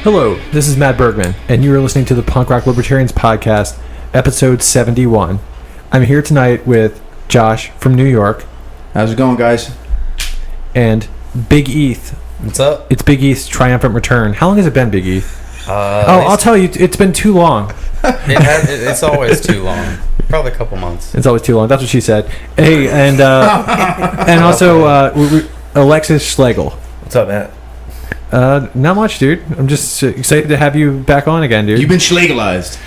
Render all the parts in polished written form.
Hello, this is Matt Bergman, and you are listening to the Punk Rock Libertarians podcast, episode 71. I'm here tonight with Josh from New York. How's it going, guys? And Big Eth. What's up? It's Big Eth's triumphant return. How long has it been, Big Eth? I'll tell you, it's been too long. It's always too long. Probably a couple months. It's always too long. That's what she said. Hey, and also Alexis Schlegel. What's up, Matt? Not much, dude. I'm just excited to have you back on again, dude. You've been schlegelized.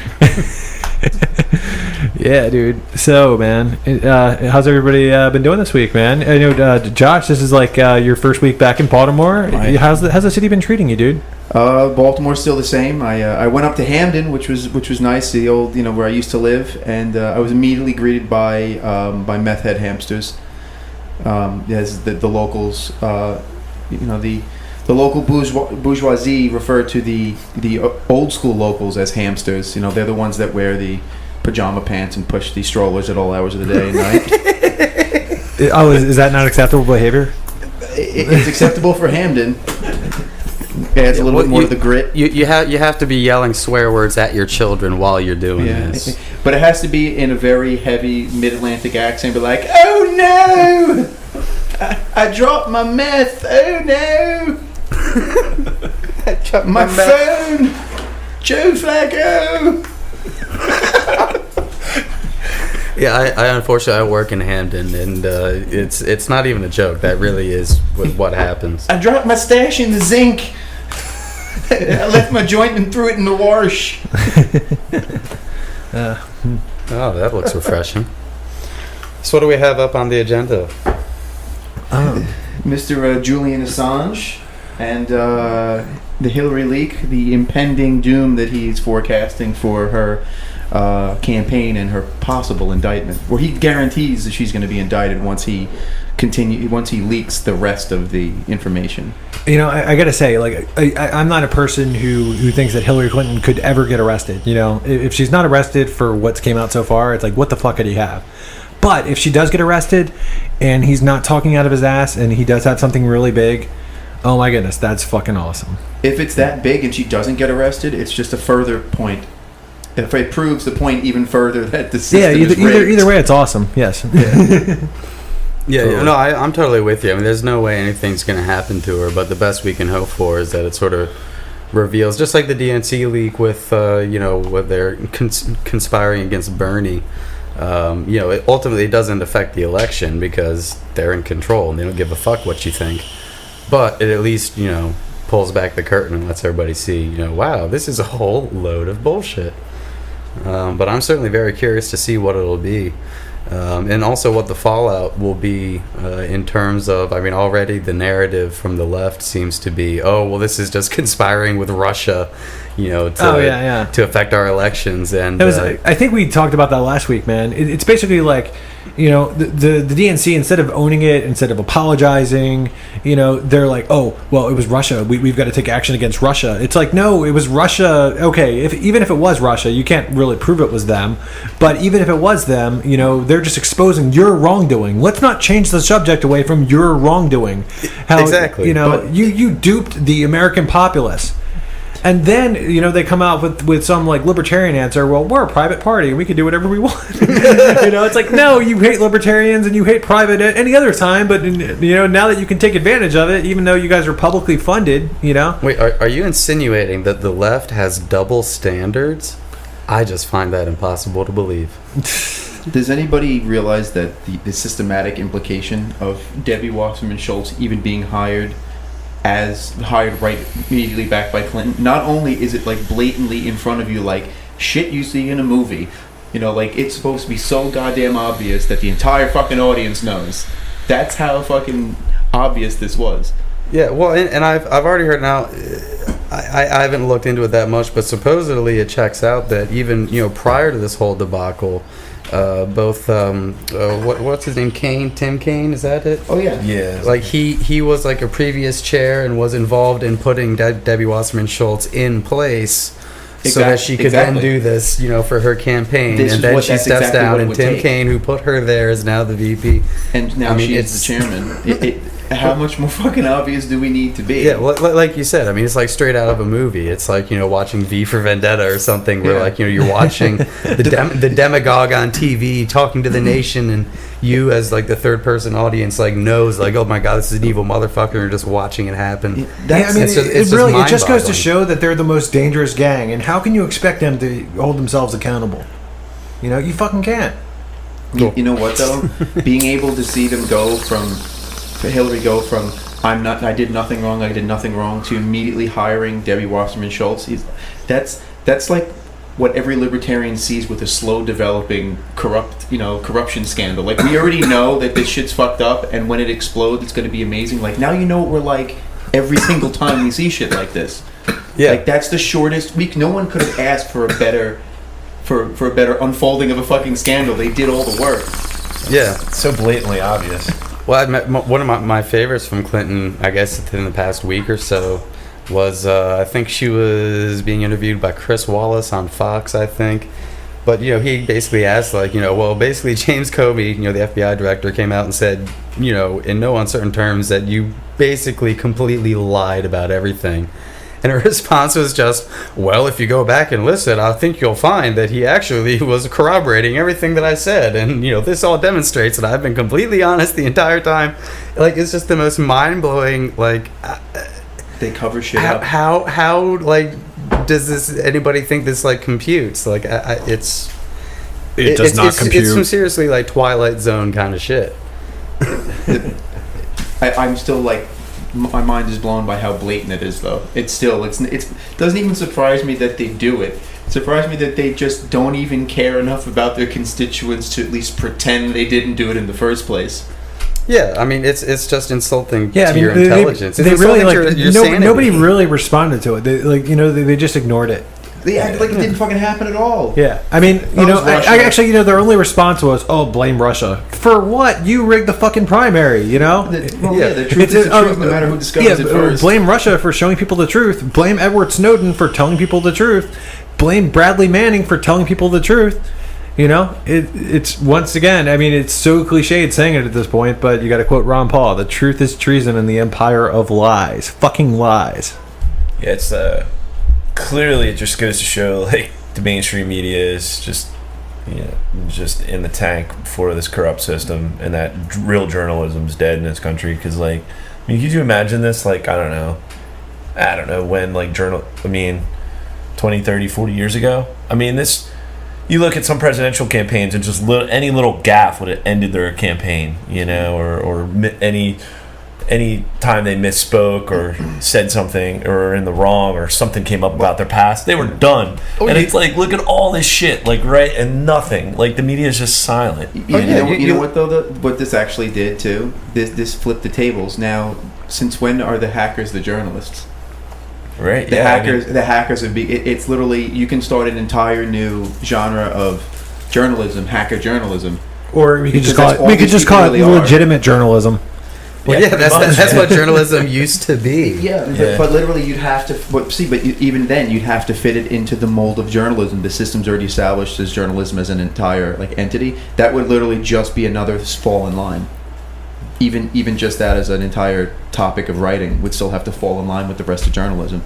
Yeah, dude. So, man, how's everybody been doing this week, man? I know, Josh, this is like your first week back in Baltimore. Right. How's the city been treating you, dude? Baltimore's still the same. I went up to Hamden, which was nice, the old, where I used to live, and I was immediately greeted by meth head hamsters. As the locals, the local bourgeoisie refer to the old school locals as hamsters. They're the ones that wear the pajama pants and push the strollers at all hours of the day and night. Is that not acceptable behavior? It's acceptable for Hamden. Adds a little bit more to the grit. You have to be yelling swear words at your children while you're doing this. But it has to be in a very heavy mid-Atlantic accent. Be like, oh no! I dropped my meth. Oh no! My phone, Joe Flacco. Yeah, I unfortunately I work in Hamden, and it's not even a joke. That really is what happens. I dropped my stash in the zinc. I left my joint and threw it in the wash. Oh, that looks refreshing. So what do we have up on the agenda? Mr. Julian Assange and the Hillary leak, the impending doom that he's forecasting for her campaign and her possible indictment, where he guarantees that she's going to be indicted once he leaks the rest of the information. I gotta say, I'm not a person who thinks that Hillary Clinton could ever get arrested. If she's not arrested for what's came out so far, it's like, what the fuck could he have? But if she does get arrested and he's not talking out of his ass and he does have something really big, oh my goodness, that's fucking awesome. If it's that big and she doesn't get arrested, it's just a further point. If it proves the point even further that the system is rigged. Either way, it's awesome. Yes. Yeah, no, I'm totally with you. I mean, there's no way anything's going to happen to her, but the best we can hope for is that it sort of reveals, just like the DNC leak with, what they're conspiring against Bernie. It ultimately doesn't affect the election because they're in control and they don't give a fuck what you think. But it at least, pulls back the curtain and lets everybody see, wow, this is a whole load of bullshit. But I'm certainly very curious to see what it'll be. And also what the fallout will be in terms of, already the narrative from the left seems to be, this is just conspiring with Russia, to affect our elections. And I think we talked about that last week, man. It's basically like, the DNC, instead of owning it, instead of apologizing, they're like, it was Russia. We've got to take action against Russia. It's like, no, it was Russia. Okay, even if it was Russia, you can't really prove it was them. But even if it was them, they're just exposing your wrongdoing. Let's not change the subject away from your wrongdoing. Exactly. You duped the American populace. And then, they come out with some, libertarian answer. Well, we're a private party. We can do whatever we want. It's like, no, you hate libertarians and you hate private at any other time. But, now that you can take advantage of it, even though you guys are publicly funded, Wait, are you insinuating that the left has double standards? I just find that impossible to believe. Does anybody realize that the systematic implication of Debbie Wasserman Schultz even being hired right immediately back by Clinton? Not only is it blatantly in front of you, like shit you see in a movie, it's supposed to be so goddamn obvious that the entire fucking audience knows. That's how fucking obvious this was. Yeah, well, and I've already heard now. I haven't looked into it that much, but supposedly it checks out that even prior to this whole debacle, both what's his name, Tim Kaine, is that it? Oh yeah. He was a previous chair and was involved in putting Debbie Wasserman Schultz in place so that she could then do this for her campaign. And then she steps down, and Tim Kaine, who put her there, is now the VP. And now she's the chairman. how much more fucking obvious do we need to be? Yeah, well, like you said, I mean, it's like straight out of a movie. It's like, watching V for Vendetta or something, where like, you're watching the demagogue on TV talking to the nation, and you as like the third person audience like knows like, oh my god, this is an evil motherfucker, and you're just watching it happen. It just goes to show that they're the most dangerous gang, and how can you expect them to hold themselves accountable? You fucking can't. You know what though? Being able to see them Hillary go from I did nothing wrong to immediately hiring Debbie Wasserman Schultz. That's like what every libertarian sees with a slow developing corruption scandal. Like, we already know that this shit's fucked up, and when it explodes, it's going to be amazing. Like, now you know what we're like every single time we see shit like this. Yeah. Like, that's the shortest week. No one could have asked for a better unfolding of a fucking scandal. They did all the work. Yeah. It's so blatantly obvious. Well, I met one of my favorites from Clinton, I guess, in the past week or so, was I think she was being interviewed by Chris Wallace on Fox, I think. But, he basically asked, like, basically James Comey, the FBI director, came out and said, in no uncertain terms, that you basically completely lied about everything. And her response was just, well, if you go back and listen, I think you'll find that he actually was corroborating everything that I said. And, this all demonstrates that I've been completely honest the entire time. Like, it's just the most mind-blowing, like... they cover shit up. How, like, does anybody think this, like, computes? Like, it does not compute. It's some seriously, like, Twilight Zone kind of shit. I'm still, like... My mind is blown by how blatant it is, though. It doesn't even surprise me that they do it. It surprised me that they just don't even care enough about their constituents to at least pretend they didn't do it in the first place. Yeah, I mean, it's just insulting to your intelligence. They really nobody really responded to it. They just ignored it. They acted like it didn't fucking happen at all. Yeah, I mean, actually, their only response was, "Oh, blame Russia for what? You rigged the fucking primary." The truth is the truth, no matter who discovers it first. Blame Russia for showing people the truth. Blame Edward Snowden for telling people the truth. Blame Bradley Manning for telling people the truth. It's once again. I mean, it's so cliched saying it at this point, but you got to quote Ron Paul: "The truth is treason in the empire of lies." Fucking lies. Yeah, it's clearly it just goes to show like the mainstream media is just just in the tank for this corrupt system, and that real journalism's dead in this country. Because could you imagine this? Like, I don't know when 20, 30, 40 years ago. I mean, you look at some presidential campaigns and just any little gaffe would have ended their campaign, or any time they misspoke or said something or in the wrong or something came up about their past, they were done. It's like, look at all this shit, and nothing. Like, the media is just silent. You know what though? What this actually did too? This flipped the tables. Now, since when are the hackers the journalists? Right. The hackers would be. It's literally, you can start an entire new genre of journalism, hacker journalism, or we could just call it legitimate journalism. Well, that's what journalism used to be. Yeah. But literally you'd have to... even then, you'd have to fit it into the mold of journalism. The system's already established as journalism as an entire entity. That would literally just be another fall in line. Even just that as an entire topic of writing would still have to fall in line with the rest of journalism.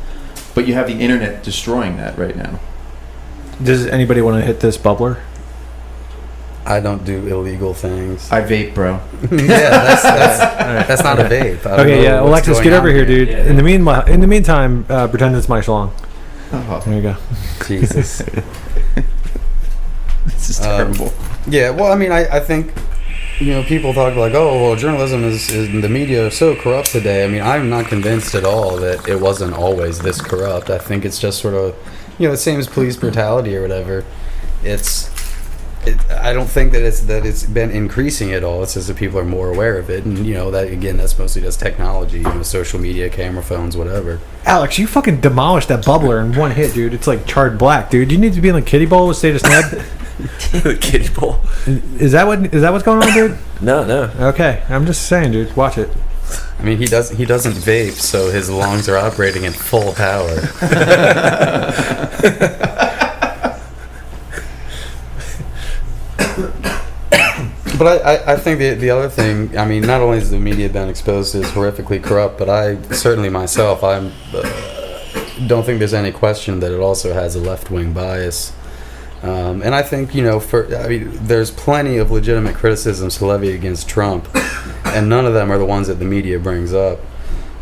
But you have the internet destroying that right now. Does anybody want to hit this bubbler? I don't do illegal things. I vape, bro. That's not a vape. Okay, yeah, Alexis, get over here, dude. Yeah. In the meantime, pretend it's my schlong. Oh, there you go. Jesus, this is terrible. Yeah, well, I mean, I think people talk like, oh, well, journalism is the media are so corrupt today. I mean, I'm not convinced at all that it wasn't always this corrupt. I think it's just sort of the same as police brutality or whatever. I don't think that it's been increasing at all. It's just that people are more aware of it, and that's mostly just technology, social media, camera phones, whatever. Alex, you fucking demolished that bubbler in one hit, dude. It's like charred black, dude. You need to be in the kiddie bowl with Status Ned. The kiddie bowl. Is that what's going on, dude? No. Okay, I'm just saying, dude. Watch it. I mean, he doesn't vape, so his lungs are operating at full power. But I think the other thing, I mean, not only has the media been exposed as horrifically corrupt, but I certainly myself, don't think there's any question that it also has a left-wing bias. And I think, there's plenty of legitimate criticisms to levy against Trump, and none of them are the ones that the media brings up.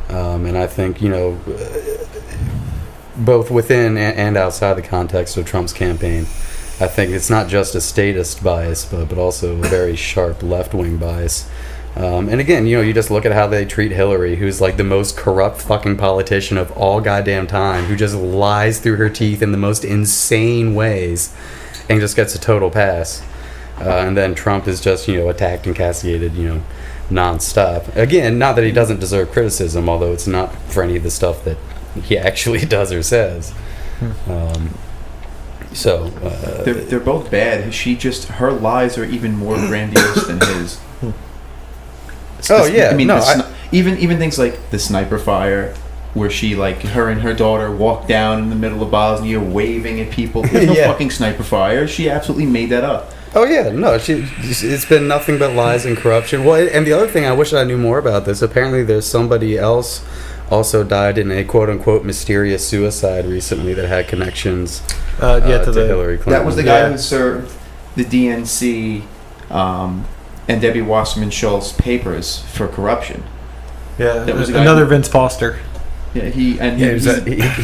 And I think, both within and outside the context of Trump's campaign, I think it's not just a statist bias, but also a very sharp left-wing bias. And again, you just look at how they treat Hillary, who's like the most corrupt fucking politician of all goddamn time, who just lies through her teeth in the most insane ways and just gets a total pass. And then Trump is just, attacked and castigated, nonstop. Again, not that he doesn't deserve criticism, although it's not for any of the stuff that he actually does or says. They're both bad. Her lies are even more grandiose than his. I mean, even things like the sniper fire, where she, like, her and her daughter walked down in the middle of Bosnia waving at people. There's no fucking sniper fire. She absolutely made that up. Oh yeah, no, it's been nothing but lies and corruption. Well, and the other thing, I wish I knew more about this. Apparently, there's somebody else also died in a quote-unquote mysterious suicide recently that had connections to Hillary Clinton. That was the guy who served the DNC and Debbie Wasserman Schultz papers for corruption. Yeah, that was another Vince Foster. Yeah, he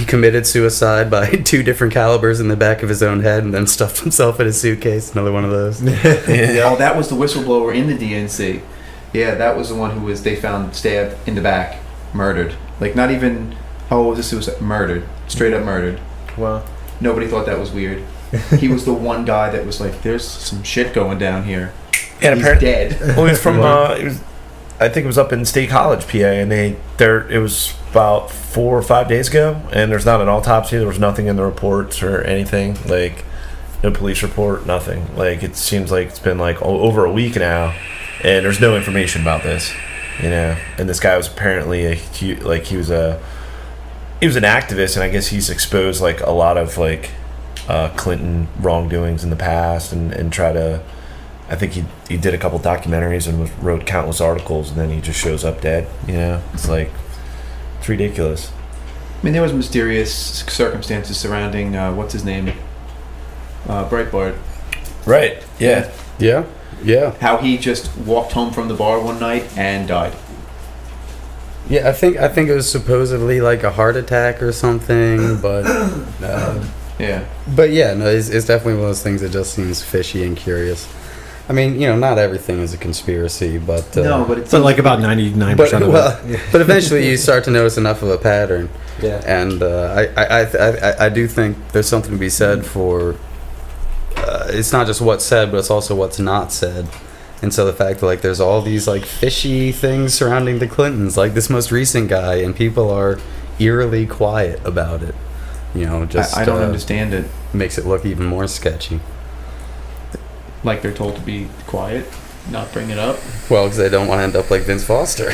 committed suicide by 2 different calibers in the back of his own head and then stuffed himself in his suitcase. Another one of those. Oh, that was the whistleblower in the DNC. Yeah, that was the one who they found stabbed in the back, murdered. Like, not even, this was murdered. Straight up murdered. Wow. Nobody thought that was weird. He was the one guy that was like, there's some shit going down here. And he's dead. Well, he was from, I think it was up in State College, PA, and it was about 4 or 5 days ago, and there's not an autopsy. There was nothing in the reports or anything. Like, no police report, nothing. Like, it seems like it's been like over a week now, and there's no information about this. And this guy was apparently he was an activist, and I guess he's exposed like a lot of like Clinton wrongdoings in the past, and try to. I think he did a couple documentaries and wrote countless articles, and then he just shows up dead. It's like, it's ridiculous. I mean, there was mysterious circumstances surrounding what's his name, Breitbart. Right. Yeah. Yeah. Yeah. How he just walked home from the bar one night and died. Yeah, I think it was supposedly like a heart attack or something, but yeah. But yeah, no, it's definitely one of those things that just seems fishy and curious. I mean, not everything is a conspiracy, but no, but it's like about 99% of it. But eventually, you start to notice enough of a pattern. Yeah. And I do think there's something to be said for. It's not just what's said, but it's also what's not said. And so the fact that, like, there's all these like fishy things surrounding the Clintons, like this most recent guy, and people are eerily quiet about it. Just I don't understand it. Makes it look even more sketchy. Like they're told to be quiet, not bring it up. Well, because they don't want to end up like Vince Foster.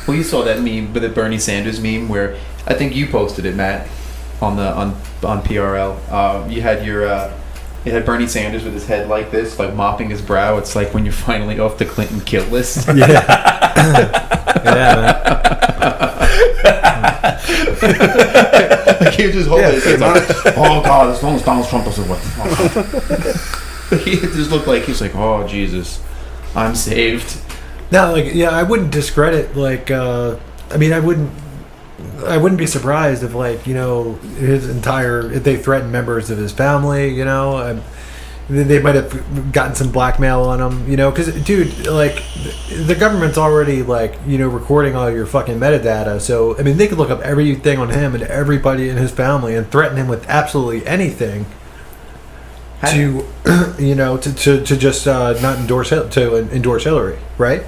Well, you saw that meme, but the Bernie Sanders meme, where I think you posted it, Matt, on PRL. You had Bernie Sanders with his head like this, like mopping his brow. It's like when you're finally off the Clinton kill list. Yeah. Yeah, man. Like he was just holding his head like, oh God, as long as Donald Trump doesn't win. He just looked like he's like, oh Jesus, I'm saved. No, I wouldn't discredit I wouldn't be surprised if if they threatened members of his family, they might have gotten some blackmail on him, because dude, the government's already recording all your fucking metadata, so I mean they could look up everything on him and everybody in his family and threaten him with absolutely anything to just not endorse Hillary, right?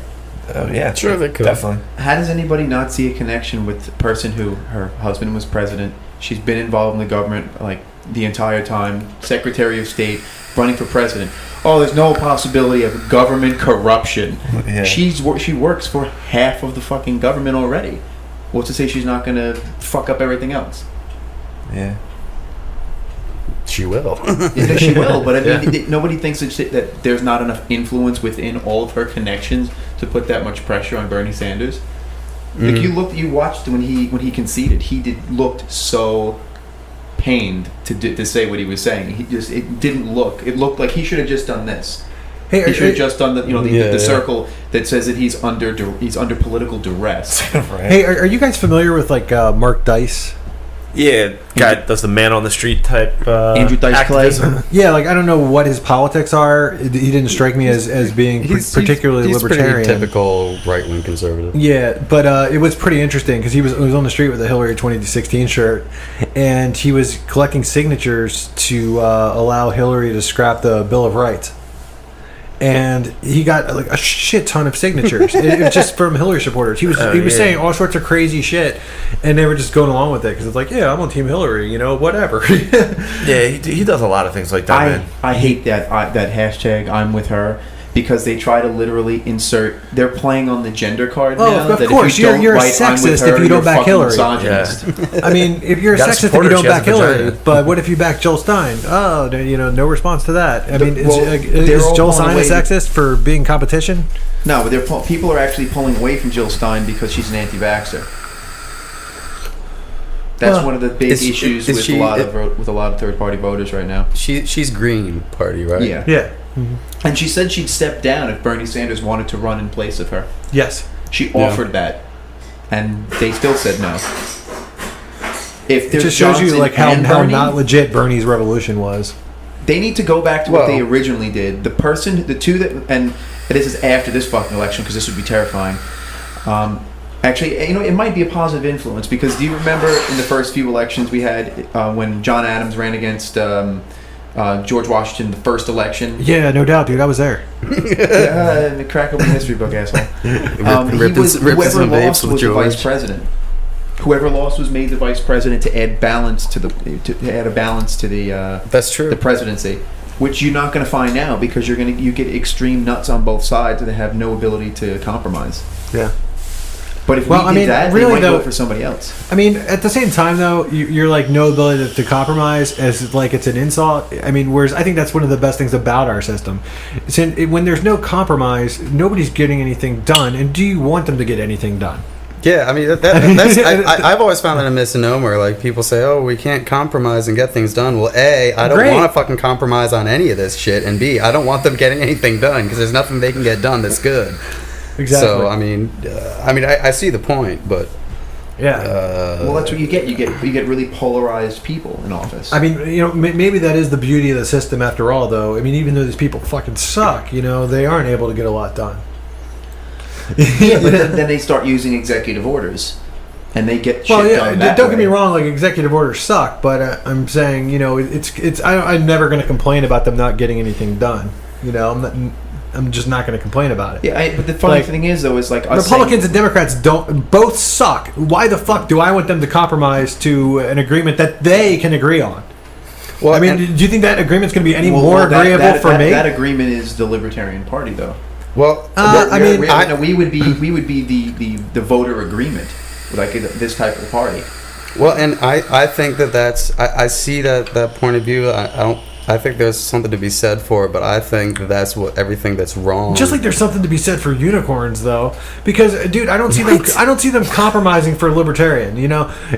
Yeah, sure they could. Definitely. How does anybody not see a connection with the person who her husband was president? She's been involved in the government like the entire time, Secretary of State, running for president. Oh, there's no possibility of government corruption. Yeah. She works for half of the fucking government already. What's to say she's not going to fuck up everything else? Yeah. She will. Yeah, she will, but I mean, Yeah. nobody thinks that there's not enough influence within all of her connections to put that much pressure on Bernie Sanders. Like you watched when he conceded, looked so pained to say what he was saying. It looked like he should have just done this. Hey, He should have just done the circle that says that he's under political duress. Right. Hey, are you guys familiar with like Mark Dice? Yeah, guy does the man on the street type Andrew Dice Clay. activism. Yeah, like I don't know what his politics are. He didn't strike me as being particularly he's libertarian. Pretty typical right-wing conservative. Yeah, but it was pretty interesting because he was on the street with a Hillary 2016 shirt, and he was collecting signatures to allow Hillary to scrap the Bill of Rights. And he got like a shit ton of signatures. It was just from Hillary supporters. He was saying all sorts of crazy shit, and they were just going along with it because it's like, yeah, I'm on Team Hillary, whatever. Yeah, he does a lot of things like that, man. I hate that hashtag I'm with her because they try to literally insert. They're playing on the gender card now. Of that course, if you don't you're a write, I'm with sexist her, if you don't you're back fucking Hillary. misogynist. I mean, if you're a Gotta sexist if support you her, don't she has back a Hillary, vagina. but what if you back Joel Stein? Oh, no response to that. I mean, they're is all Joel pulling Stein a away. sexist for being competition? No, but people are actually pulling away from Jill Stein because she's an anti-vaxxer. That's Well, one of the big issues with she- a lot of third-party voters right now. She's Green Party, right? Yeah. Yeah. And she said she'd step down if Bernie Sanders wanted to run in place of her. Yes. She offered that, and they still said no. If It there's just shows you Johnson like how and Bernie, not legit Bernie's revolution was. they need to go back to what Well- they originally did. The two that, and this is after this fucking election because this would be terrifying. Actually, it might be a positive influence because do you remember in the first few elections we had when John Adams ran against George Washington, the first election? Yeah, no doubt, dude. I was there. Crack open the history book, asshole. Ripping Whoever some vapes lost with was the George. vice president. Whoever lost was made the vice president to add balance to the That's true. the presidency, which you're not going to find now because you get extreme nuts on both sides that have no ability to compromise. Yeah. But if Well, we did that, really, they might though- vote for somebody else. I mean, at the same time, though, you're like no ability to compromise as like it's an insult. I mean, whereas I think that's one of the best things about our system. When there's no compromise, nobody's getting anything done. And do you want them to get anything done? Yeah, I mean that's I've always found that a misnomer. Like people say, "Oh, we can't compromise and get things done." Well, A, I don't Great. want to fucking compromise on any of this shit, and B, I don't want them getting anything done because there's nothing they can get done that's good. Exactly. So I mean, I see the point, but Yeah. Well, that's what you get. You get really polarized people in office. I mean, maybe that is the beauty of the system after all, though. I mean, even though these people fucking suck, they aren't able to get a lot done. yeah, but then they start using executive orders, and they get shit done that don't get me way. wrong. Like executive orders suck, but I'm saying, I'm never going to complain about them not getting anything done. I'm just not going to complain about it. Yeah, but the funny thing is, though, is like us Republicans and Democrats both suck. Why the fuck do I want them to compromise to an agreement that they can agree on? well, I mean, do you think that agreement's going to be any more agreeable for me? That agreement is the Libertarian Party, though. well, We would be the voter agreement, like this type of party. well, and I think that's I see that point of view. I think there's something to be said for it, but I think that's everything that's wrong. Just like there's something to be said for unicorns, though, because dude, I don't see them compromising for a libertarian.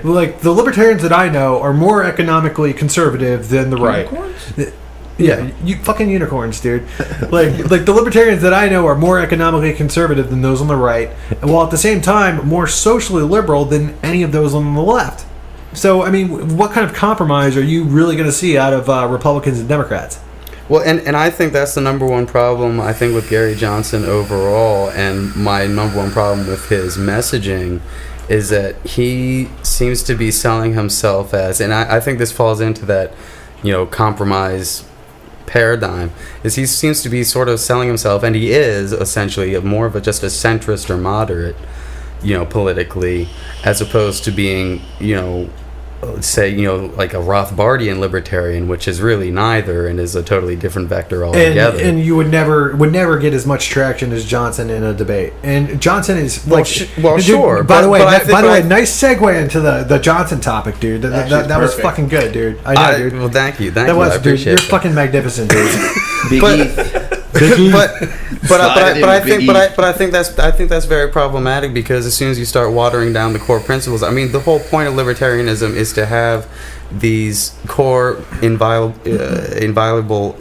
Like the libertarians that I know are more economically conservative than the right. Unicorns? Yeah, you fucking unicorns, dude. Like the libertarians that I know are more economically conservative than those on the right, while at the same time more socially liberal than any of those on the left. So, I mean, what kind of compromise are you really going to see out of Republicans and Democrats? Well, and I think that's the number one problem, I think, with Gary Johnson overall, and my number one problem with his messaging is that he seems to be selling himself as, and I think this falls into that, compromise paradigm, is he seems to be sort of selling himself, and he is essentially more of just a centrist or moderate, politically, as opposed to being, say, like a Rothbardian libertarian, which is really neither and is a totally different vector altogether. And you would never get as much traction as Johnson in a debate. And Johnson is sure. By the way, nice segue into the Johnson topic, dude. That was fucking good, dude. I know, dude. Well, thank you. That was, dude. You're fucking magnificent, dude. But I think that's very problematic, because as soon as you start watering down the core principles, I mean, the whole point of libertarianism is to have these core inviolable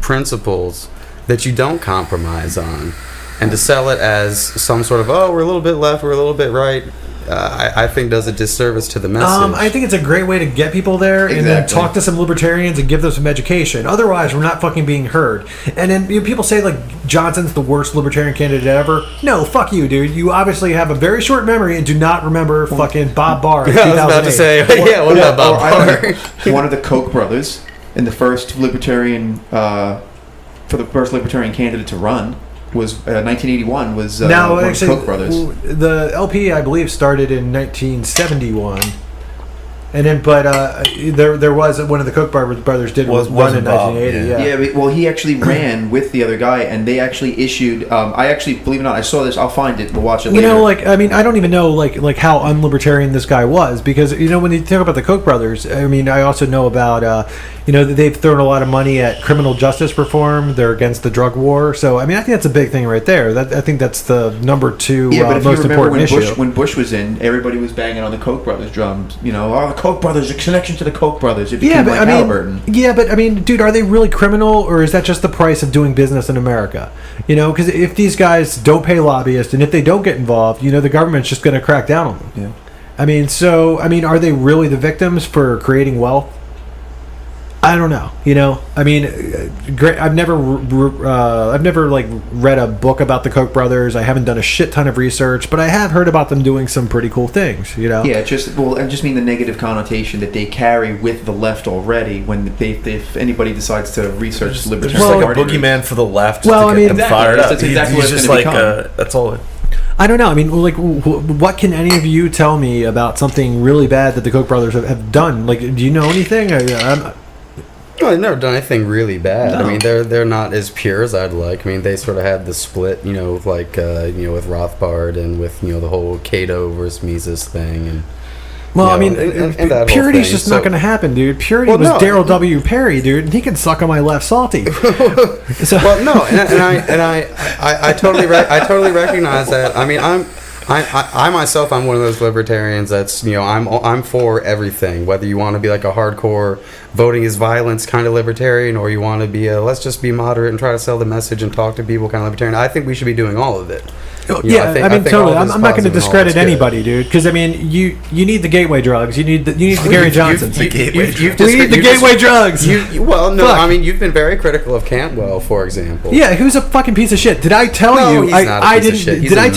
principles that you don't compromise on, and to sell it as some sort of, we're a little bit left, we're a little bit right, I think does a disservice to the message. I think it's a great way to get people there, and then talk to some libertarians and give them some education. Otherwise, we're not fucking being heard. And then people say, like, Johnson's the worst libertarian candidate ever. No, fuck you, dude. You obviously have a very short memory and do not remember fucking Bob Barr. I was about to say, what about Bob Barr? One of the Koch brothers, in the first libertarian, for the first libertarian candidate to run, was 1981 was now, one actually, of the Koch brothers. The LP, I believe, started in 1971, and then there was one of the Koch brothers did run in 1980. Yeah, well, he actually ran with the other guy, and they actually issued. I actually, believe it or not, I saw this. I'll find it. We'll watch it later. I don't even know like how unlibertarian this guy was, because when you talk about the Koch brothers, I also know about. They've thrown a lot of money at criminal justice reform. They're against the drug war. So, I think that's a big thing right there. I think that's the number two most important issue. When Bush was in, everybody was banging on the Koch brothers' drums. The Koch brothers, a connection to the Koch brothers. It became Halliburton. Dude, are they really criminal, or is that just the price of doing business in America? Because if these guys don't pay lobbyists, and if they don't get involved, the government's just going to crack down on them. Yeah. Are they really the victims for creating wealth? I don't know. Great. I've never read a book about the Koch brothers. I haven't done a shit ton of research, but I have heard about them doing some pretty cool things. Yeah, I just mean the negative connotation that they carry with the left already. When if anybody decides to research libertarian, just like a boogeyman for the left. Fired up. That's exactly what it's just that's all. I don't know. What can any of you tell me about something really bad that the Koch brothers have done? Do you know anything? No, they've never done anything really bad. No. They're not as pure as I'd like. They sort of had the split, with Rothbard and with, the whole Cato versus Mises thing. And, purity's just not going to happen, dude. Purity was Daryl W. Perry, dude, and he can suck on my left salty. I totally recognize that. I myself, I'm one of those libertarians that's, I'm for everything. Whether you want to be like a hardcore voting is violence kind of libertarian, or you want to be a let's just be moderate and try to sell the message and talk to people kind of libertarian. I think we should be doing all of it. Totally. I'm not going to discredit anybody, dude, because you need the gateway drugs. You need the Gary Johnsons. We need the gateway drugs. You've been very critical of Cantwell, for example. Yeah, who's a fucking piece of shit. Did I tell you? He's not a piece of shit. Did I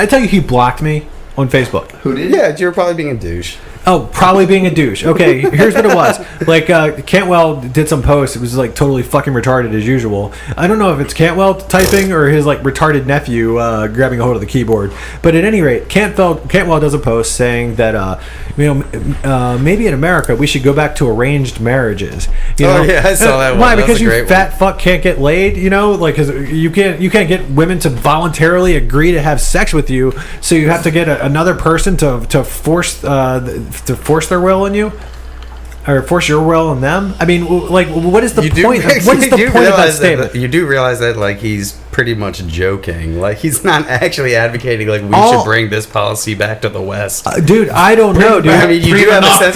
tell you he blocked me on Facebook? Who did? Yeah, you're probably being a douche. Oh, probably being a douche. Okay, here's what it was. Cantwell did some posts. It was totally fucking retarded as usual. I don't know if it's Cantwell typing or his retarded nephew grabbing a hold of the keyboard. But at any rate, Cantwell does a post saying that maybe in America we should go back to arranged marriages. I saw that one. Why? Because you fat fuck can't get laid. Because you can't get women to voluntarily agree to have sex with you. So you have to get another person to force their will on you, or force your will on them. What is the point? What is the point of that statement? You do realize that he's pretty much joking. He's not actually advocating we should bring this policy back to the West. Dude, I don't know, dude. You do have a sense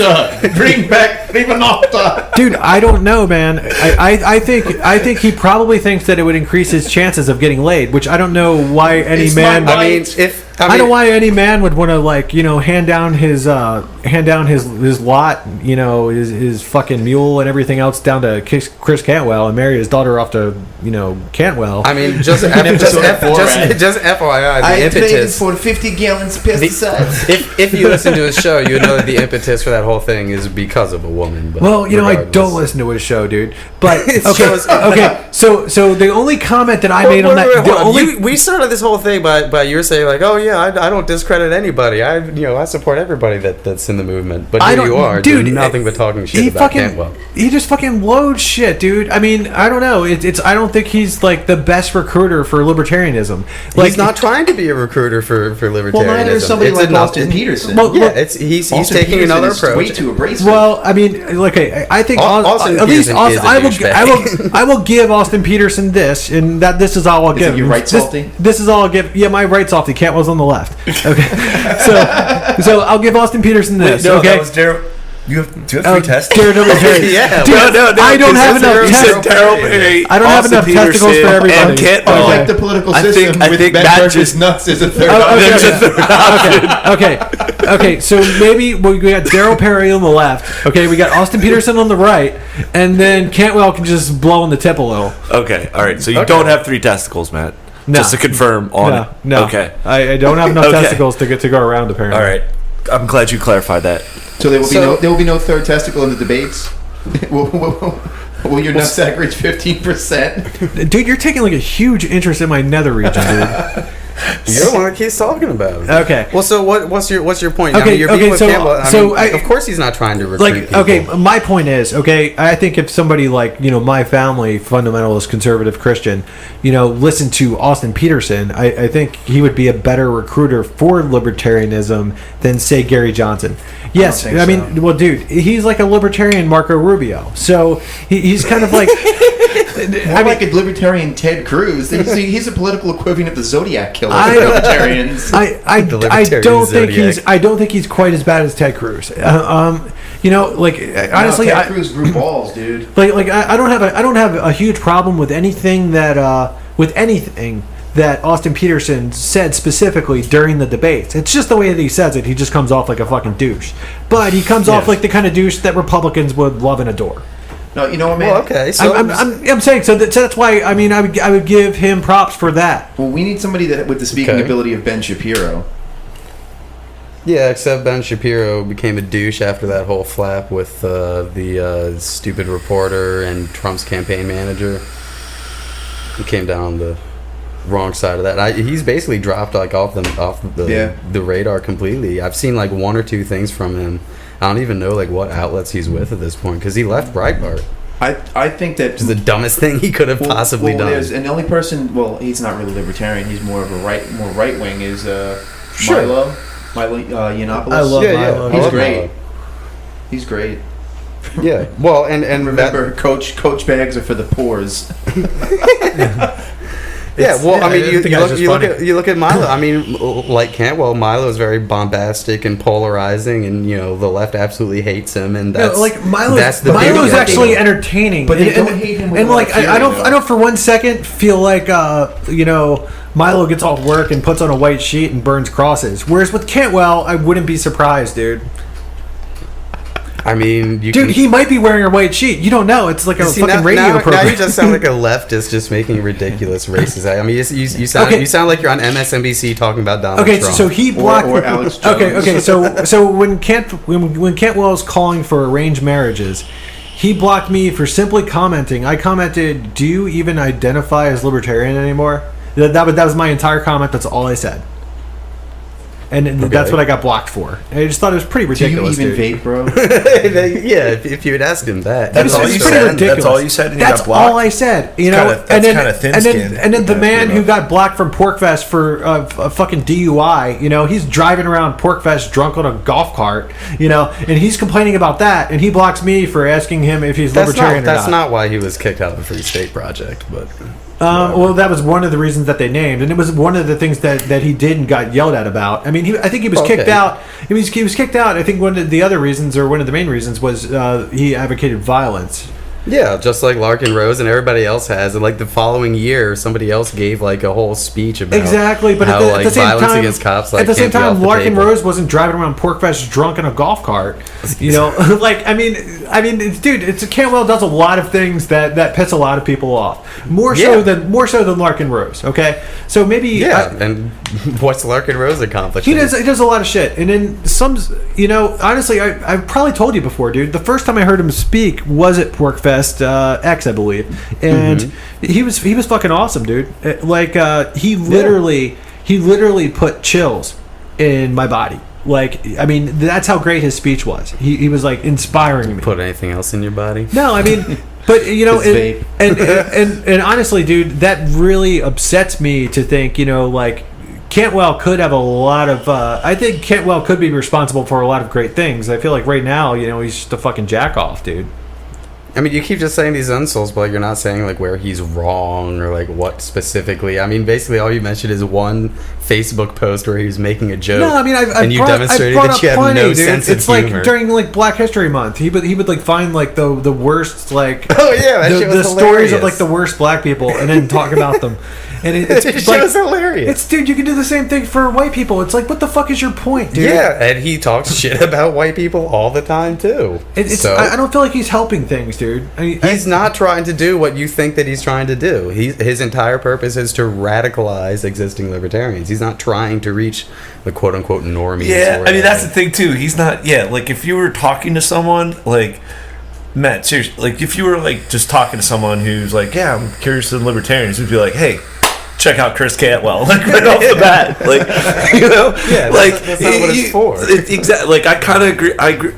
bring back Prima Nocta. Dude, I don't know, man. I think he probably thinks that it would increase his chances of getting laid, which I don't know why any man. I don't know why any man would want to hand down his lot, his fucking mule and everything else down to Chris Cantwell and marry his daughter off to Cantwell. Just FYI, the impetus for 50 gallons pesticides. If you listen to his show, you know that the impetus for that whole thing is because of a woman. But I don't listen to his show, dude. But So the only comment that I made on that, we started this whole thing by you saying yeah, I don't discredit anybody. I support everybody that's in the movement. But I here don't- you are, dude, doing nothing but talking shit he about fucking Cantwell. he just fucking loads shit, dude. I mean, I don't know. It's I don't think he's like the best recruiter for libertarianism. Like, He's not trying to be a recruiter for libertarianism. Well, neither is somebody It's like enough- Austin Peterson. Well, Yeah, he's Austin taking Peterson another is approach. way too abrasive. well, I mean, like I think Austin at least Peterson Austin, is a I will give Austin Peterson this, and that this is all I'll give. it your him. right This- salty? This is all I'll give. Yeah, my right salty. Cantwell's on the left. Okay, so I'll give Austin Peterson this. No, okay. that was Daryl. Do you have three tests? Daredevil Perry. Yeah, Dude, I don't have enough. You said Test- Daryl Perry. I don't have Austin enough testicles Peterson, for everybody. And Cantwell. Okay. Like the political I think- system I with think Ben that Burgess just- nuts is a third Oh, option. There's a third option. Okay. So maybe we got Daryl Perry on the left. Okay, we got Austin Peterson on the right, and then Cantwell can just blow on the tip a little. Okay, all right. So you Okay. don't have three testicles, Matt. No. Just to confirm on No, it. no. Okay. I don't have enough Okay. testicles to go around. Apparently. All right. I'm glad you clarified that. So there will be So- no third testicle in the debates. Will your nutsack reach 15%? Dude, you're taking like a huge interest in my nether region, dude. You're the one that keeps talking about it. Okay. Well, so what's your point? Okay, you're okay, being with so- Campbell. I so mean, I- of course he's not trying to recruit Like, people. okay, my point is, okay, I think if somebody like, my family, fundamentalist, conservative Christian, listened to Austin Peterson, I think he would be a better recruiter for libertarianism than, say, Gary Johnson. Yes, think I mean, so. well, dude, he's like a libertarian Marco Rubio. So he's kind of like... More like a libertarian Ted Cruz. He's a political equivalent of the Zodiac killer. I- for libertarians. The I libertarian don't think Zodiac. I don't think he's quite as bad as Ted Cruz. Honestly, Ted Cruz grew balls, dude. I don't have a huge problem with anything that Austin Peterson said specifically during the debates. It's just the way that he says it. He just comes off like a fucking douche. But he comes off like the kind of douche that Republicans would love and adore. No, you know what, man? Well, okay, so I'm saying so that's why I would give him props for that. Well, we need somebody that with the speaking Okay. ability of Ben Shapiro. yeah, except Ben Shapiro became a douche after that whole flap with the stupid reporter and Trump's campaign manager. He came down on the wrong side of that. He's basically dropped off the radar completely. I've seen like one or two things from him. I don't even know like what outlets he's with at this point because he left Breitbart. I think that Which is the dumbest thing he could have possibly done. And the only person, well, he's not really libertarian. He's more of a right wing. Is Sure. Milo Yiannopoulos. I love Milo. He's I love great. Milo. He's great. Yeah. Well, and Remember, coach bags are for the pores. Yeah, well, I mean, I you think that's just funny. look at Milo. I mean, like Cantwell, Milo is very bombastic and polarizing, and the left absolutely hates him, and that's Milo's the beauty of it. actually entertaining, But they don't hate him with And a lot like of fury, I don't though. for one second feel like Milo gets off work and puts on a white sheet and burns crosses. Whereas with Cantwell, I wouldn't be surprised, dude. I mean, He might be wearing a white sheet. You don't know. It's like a fucking radio now program. you just sound like a leftist just making ridiculous racist. I mean, you sound Okay. you sound like you're on MSNBC talking about Donald Okay, Trump. so he blocked. Or Alex Jones. Okay. So when Cantwell's calling for arranged marriages, he blocked me for simply commenting. I commented, "Do you even identify as libertarian anymore?" That was my entire comment. That's all I said. And that's what I got blocked for. And I just thought it was pretty Do you ridiculous. even dude. vape, bro? yeah, if you had asked him that, That's It's all you pretty said? ridiculous. That's all you said and you That's got blocked? all I said. That's kinda thin-skinned. And then the Yeah, man pretty who rough. got blocked from Porkfest for a fucking DUI, he's driving around Porkfest drunk on a golf cart, and he's complaining about that, and he blocks me for asking him if he's libertarian or not. That's not why he was kicked out of the Free State Project, but Well, that was one of the reasons that they named, and it was one of the things that he did and got yelled at about. I mean, I think he was kicked Okay. out. He was kicked out. I think one of the other reasons, or one of the main reasons, was he advocated violence. yeah, just like Larkin Rose and everybody else has. And like the following year, somebody else gave like a whole speech about Exactly, but how at the same violence time, against cops at the same can't be off time, the Larkin table. Rose wasn't driving around Porkfest drunk in a golf cart. I mean, dude, Cantwell does a lot of things that piss a lot of people off. More so than Larkin Rose. Okay, so maybe Yeah, and what's Larkin Rose accomplishing? He does a lot of shit, and then some. Honestly, I've probably told you before, dude. The first time I heard him speak was at Porkfest X, I believe, and he was fucking awesome, dude. He literally he literally put chills in my body. Like, I mean, that's how great his speech was. He was like inspiring me. Put anything else in your body? No, I mean, but you know, and honestly, dude, that really upsets me to think, you know, like Cantwell could have a lot of. I think Cantwell could be responsible for a lot of great things. I feel like right now, you know, he's just a fucking jack off, dude. I mean, you keep just saying these insults, but like, you're not saying like where he's wrong or like what specifically. I mean, basically all you mentioned is one Facebook post where he was making a joke. No, I mean, and you demonstrated that you have no sense it's of like humor. during like Black History Month, he would like find like the worst like oh yeah, that shit was the stories hilarious. of like the worst black people and then talk about them. And it's It like, was hilarious. It's dude, you can do the same thing for white people. It's like, what the fuck is your point, dude? Yeah, and he talks shit about white people all the time too. I don't feel like he's helping things, dude. He's not trying to do what you think that he's trying to do. His entire purpose is to radicalize existing libertarians. He's not trying to reach the quote-unquote normies. Yeah, I mean, that's the thing, too. He's not... Yeah, like, if you were talking to someone, like... Matt, seriously, like, if you were, like, just talking to someone who's like, yeah, I'm curious in libertarians, you'd be like, hey... check out Chris Cantwell, like right off the bat, like you know, yeah, like that's not what it's for. Exactly, like I kind of agree. I agree.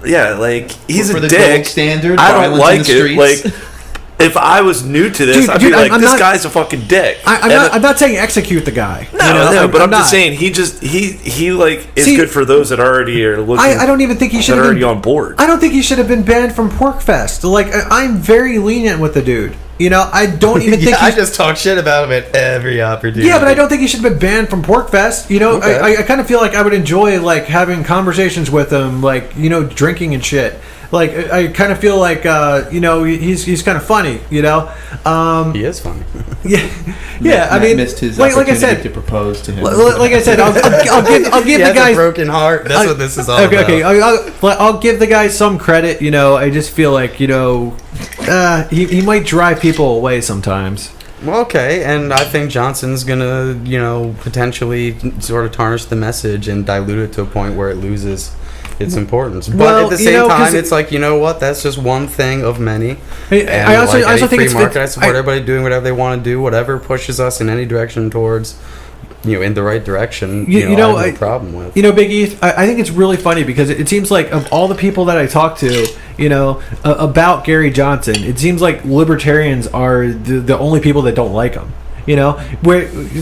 Yeah, like he's for a the dick. gold standard. I don't like violence in the it. streets. Like if I was new to this, I'd be like, this guy's a fucking dick. I'm not saying execute the guy. No, but I'm just saying he like is good for those that already are looking. I don't even think he should have already been on board. I don't think he should have been banned from Porkfest. Like I'm very lenient with the dude. You know, I don't even think I just talk shit about him at every opportunity. Yeah, but I don't think he should have been banned from Porkfest. You know, okay. I kind of feel like I would enjoy like having conversations with him, like, you know, drinking and shit. Like I kind of feel like you know, he's kind of funny, you know. He is funny. Yeah. I mean, missed his like I said, to propose to him. Like I said, I'll give the guy a broken heart. That's what this is all about. Okay, I'll give the guy some credit. You know, I just feel like, you know, he might drive people away sometimes. Well, okay, and I think Johnson's gonna, you know, potentially sort of tarnish the message and dilute it to a point where it loses its importance. But at the same time, it's like, you know what? That's just one thing of many. I also think free market. I support everybody doing whatever they want to do. Whatever pushes us in any direction towards, you know, in the right direction. I have no problem with. You know, Big E, I think it's really funny because it seems like of all the people that I talk to, you know, about Gary Johnson, it seems like libertarians are the only people that don't like him. You know,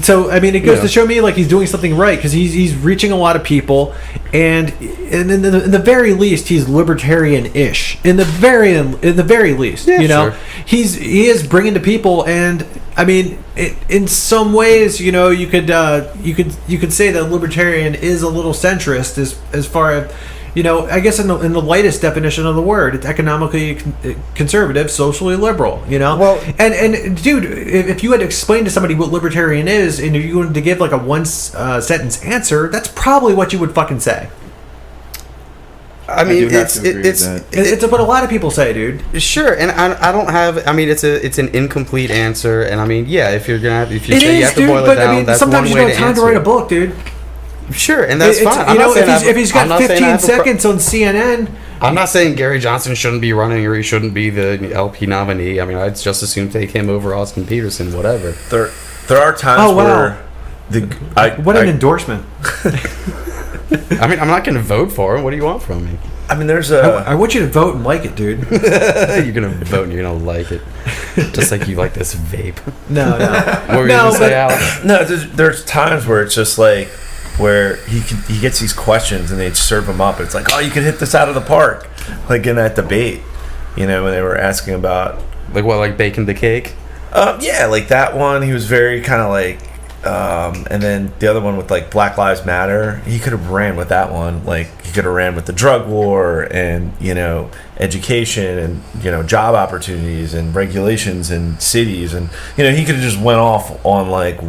so I mean, it goes to show me like he's doing something right because he's reaching a lot of people, and in the very least, he's libertarian-ish. In the very least, you know, sure. He is bringing to people, and I mean, in some ways, you know, you could say that libertarian is a little centrist as far as. You know, I guess in the lightest definition of the word, it's economically conservative, socially liberal. You know, well, and dude, if you had to explain to somebody what libertarian is, and if you wanted to give like a one sentence answer, that's probably what you would fucking say. I mean, it's what a lot of people say, dude. Sure, and I don't have. I mean, it's an incomplete answer, and I mean, yeah, if you say you have to boil it down, I mean, that's sometimes one way you don't have time to write a book, dude. Sure, and that's fine. You know, if he's got 15 seconds on CNN... I'm not saying Gary Johnson shouldn't be running or he shouldn't be the LP nominee. I mean, I'd just as soon take him over Austin Peterson, whatever. There are times where... What an endorsement. I mean, I'm not going to vote for him. What do you want from me? I mean, I want you to vote and like it, dude. You're going to vote and you're going to like it. Just like you like this vape. No. What were you going to say, Alex? No, there's times where it's just like... where he gets these questions and they serve him up. It's like, oh, you can hit this out of the park, like in that debate, you know, when they were asking about like baking the cake. Yeah, like that one. He was very kind of like, and then the other one with like Black Lives Matter. He could have ran with that one. Like he could have ran with the drug war and, you know, education and, you know, job opportunities and regulations in cities, and, you know, he could have just went off on like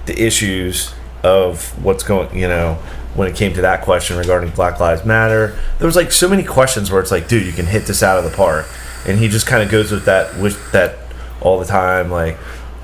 the issues of what's going, you know, when it came to that question regarding Black Lives Matter. There was like so many questions where it's like, dude, you can hit this out of the park, and he just kind of goes with that all the time, like,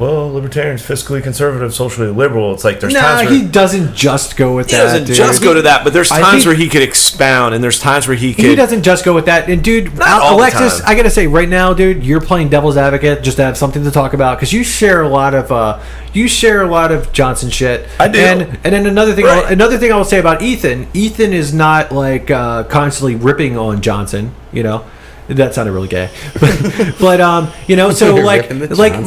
well, libertarians, fiscally conservative, socially liberal. It's like there's Nah, times where he doesn't just go with he that. doesn't dude. just go to that, but there's I times think- where he could expound, and there's times where he could. He doesn't just go with that. And dude, Not all the Alexis, time. I gotta say right now, dude, you're playing devil's advocate just to have something to talk about because you share a lot of Johnson shit. I do. And then another thing, Right. I will say about Ethan. Ethan is not like constantly ripping on Johnson. You know. That sounded really gay, but you know, so like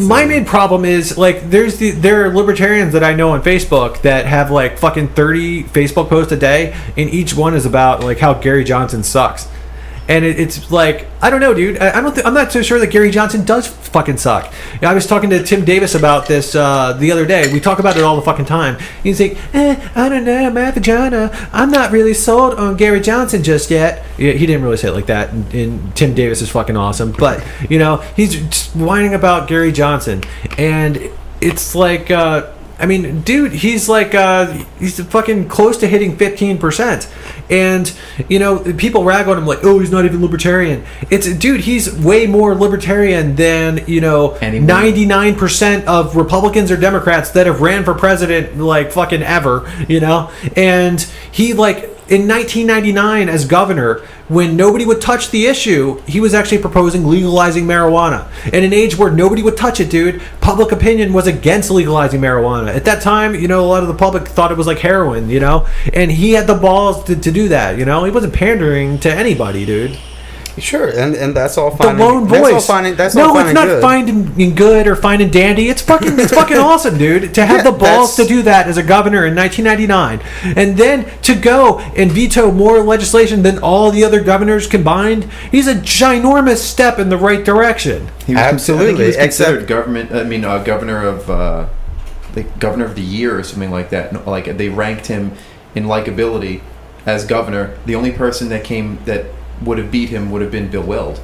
my main problem is like there are libertarians that I know on Facebook that have like fucking 30 Facebook posts a day, and each one is about like how Gary Johnson sucks, and it's like I don't know, dude. I'm not so sure that Gary Johnson does fucking suck. You know, I was talking to Tim Davis about this the other day. We talk about it all the fucking time. He's like, I don't know, my vagina. I'm not really sold on Gary Johnson just yet. Yeah, he didn't really say it like that. And Tim Davis is fucking awesome, but you know, he's just whining about Gary Johnson, and it's like. I mean, dude, he's like, he's fucking close to hitting 15%. And, you know, people rag on him like, oh, he's not even libertarian. Dude, he's way more libertarian than, you know, 99% of Republicans or Democrats that have ran for president, like, fucking ever, you know? And he, like, in 1999 as governor, when nobody would touch the issue, he was actually proposing legalizing marijuana. In an age where nobody would touch it, dude, public opinion was against legalizing marijuana. At that time, you know, a lot of the public thought it was like heroin, you know? And he had the balls to do that, you know? He wasn't pandering to anybody, dude. Sure, and that's all fine. The lone voice. That's all fine. That's no, all fine it's not and good. fine and good or fine and dandy. It's fucking awesome, dude. To have Yeah, the balls to do that as a governor in 1999, and then to go and veto more legislation than all the other governors combined. He's a ginormous step in the right direction. He was Absolutely, I think he was considered except- governor of governor of the year or something like that. No, like they ranked him in likability as governor. The only person that would have beat him would have been Bill Weld.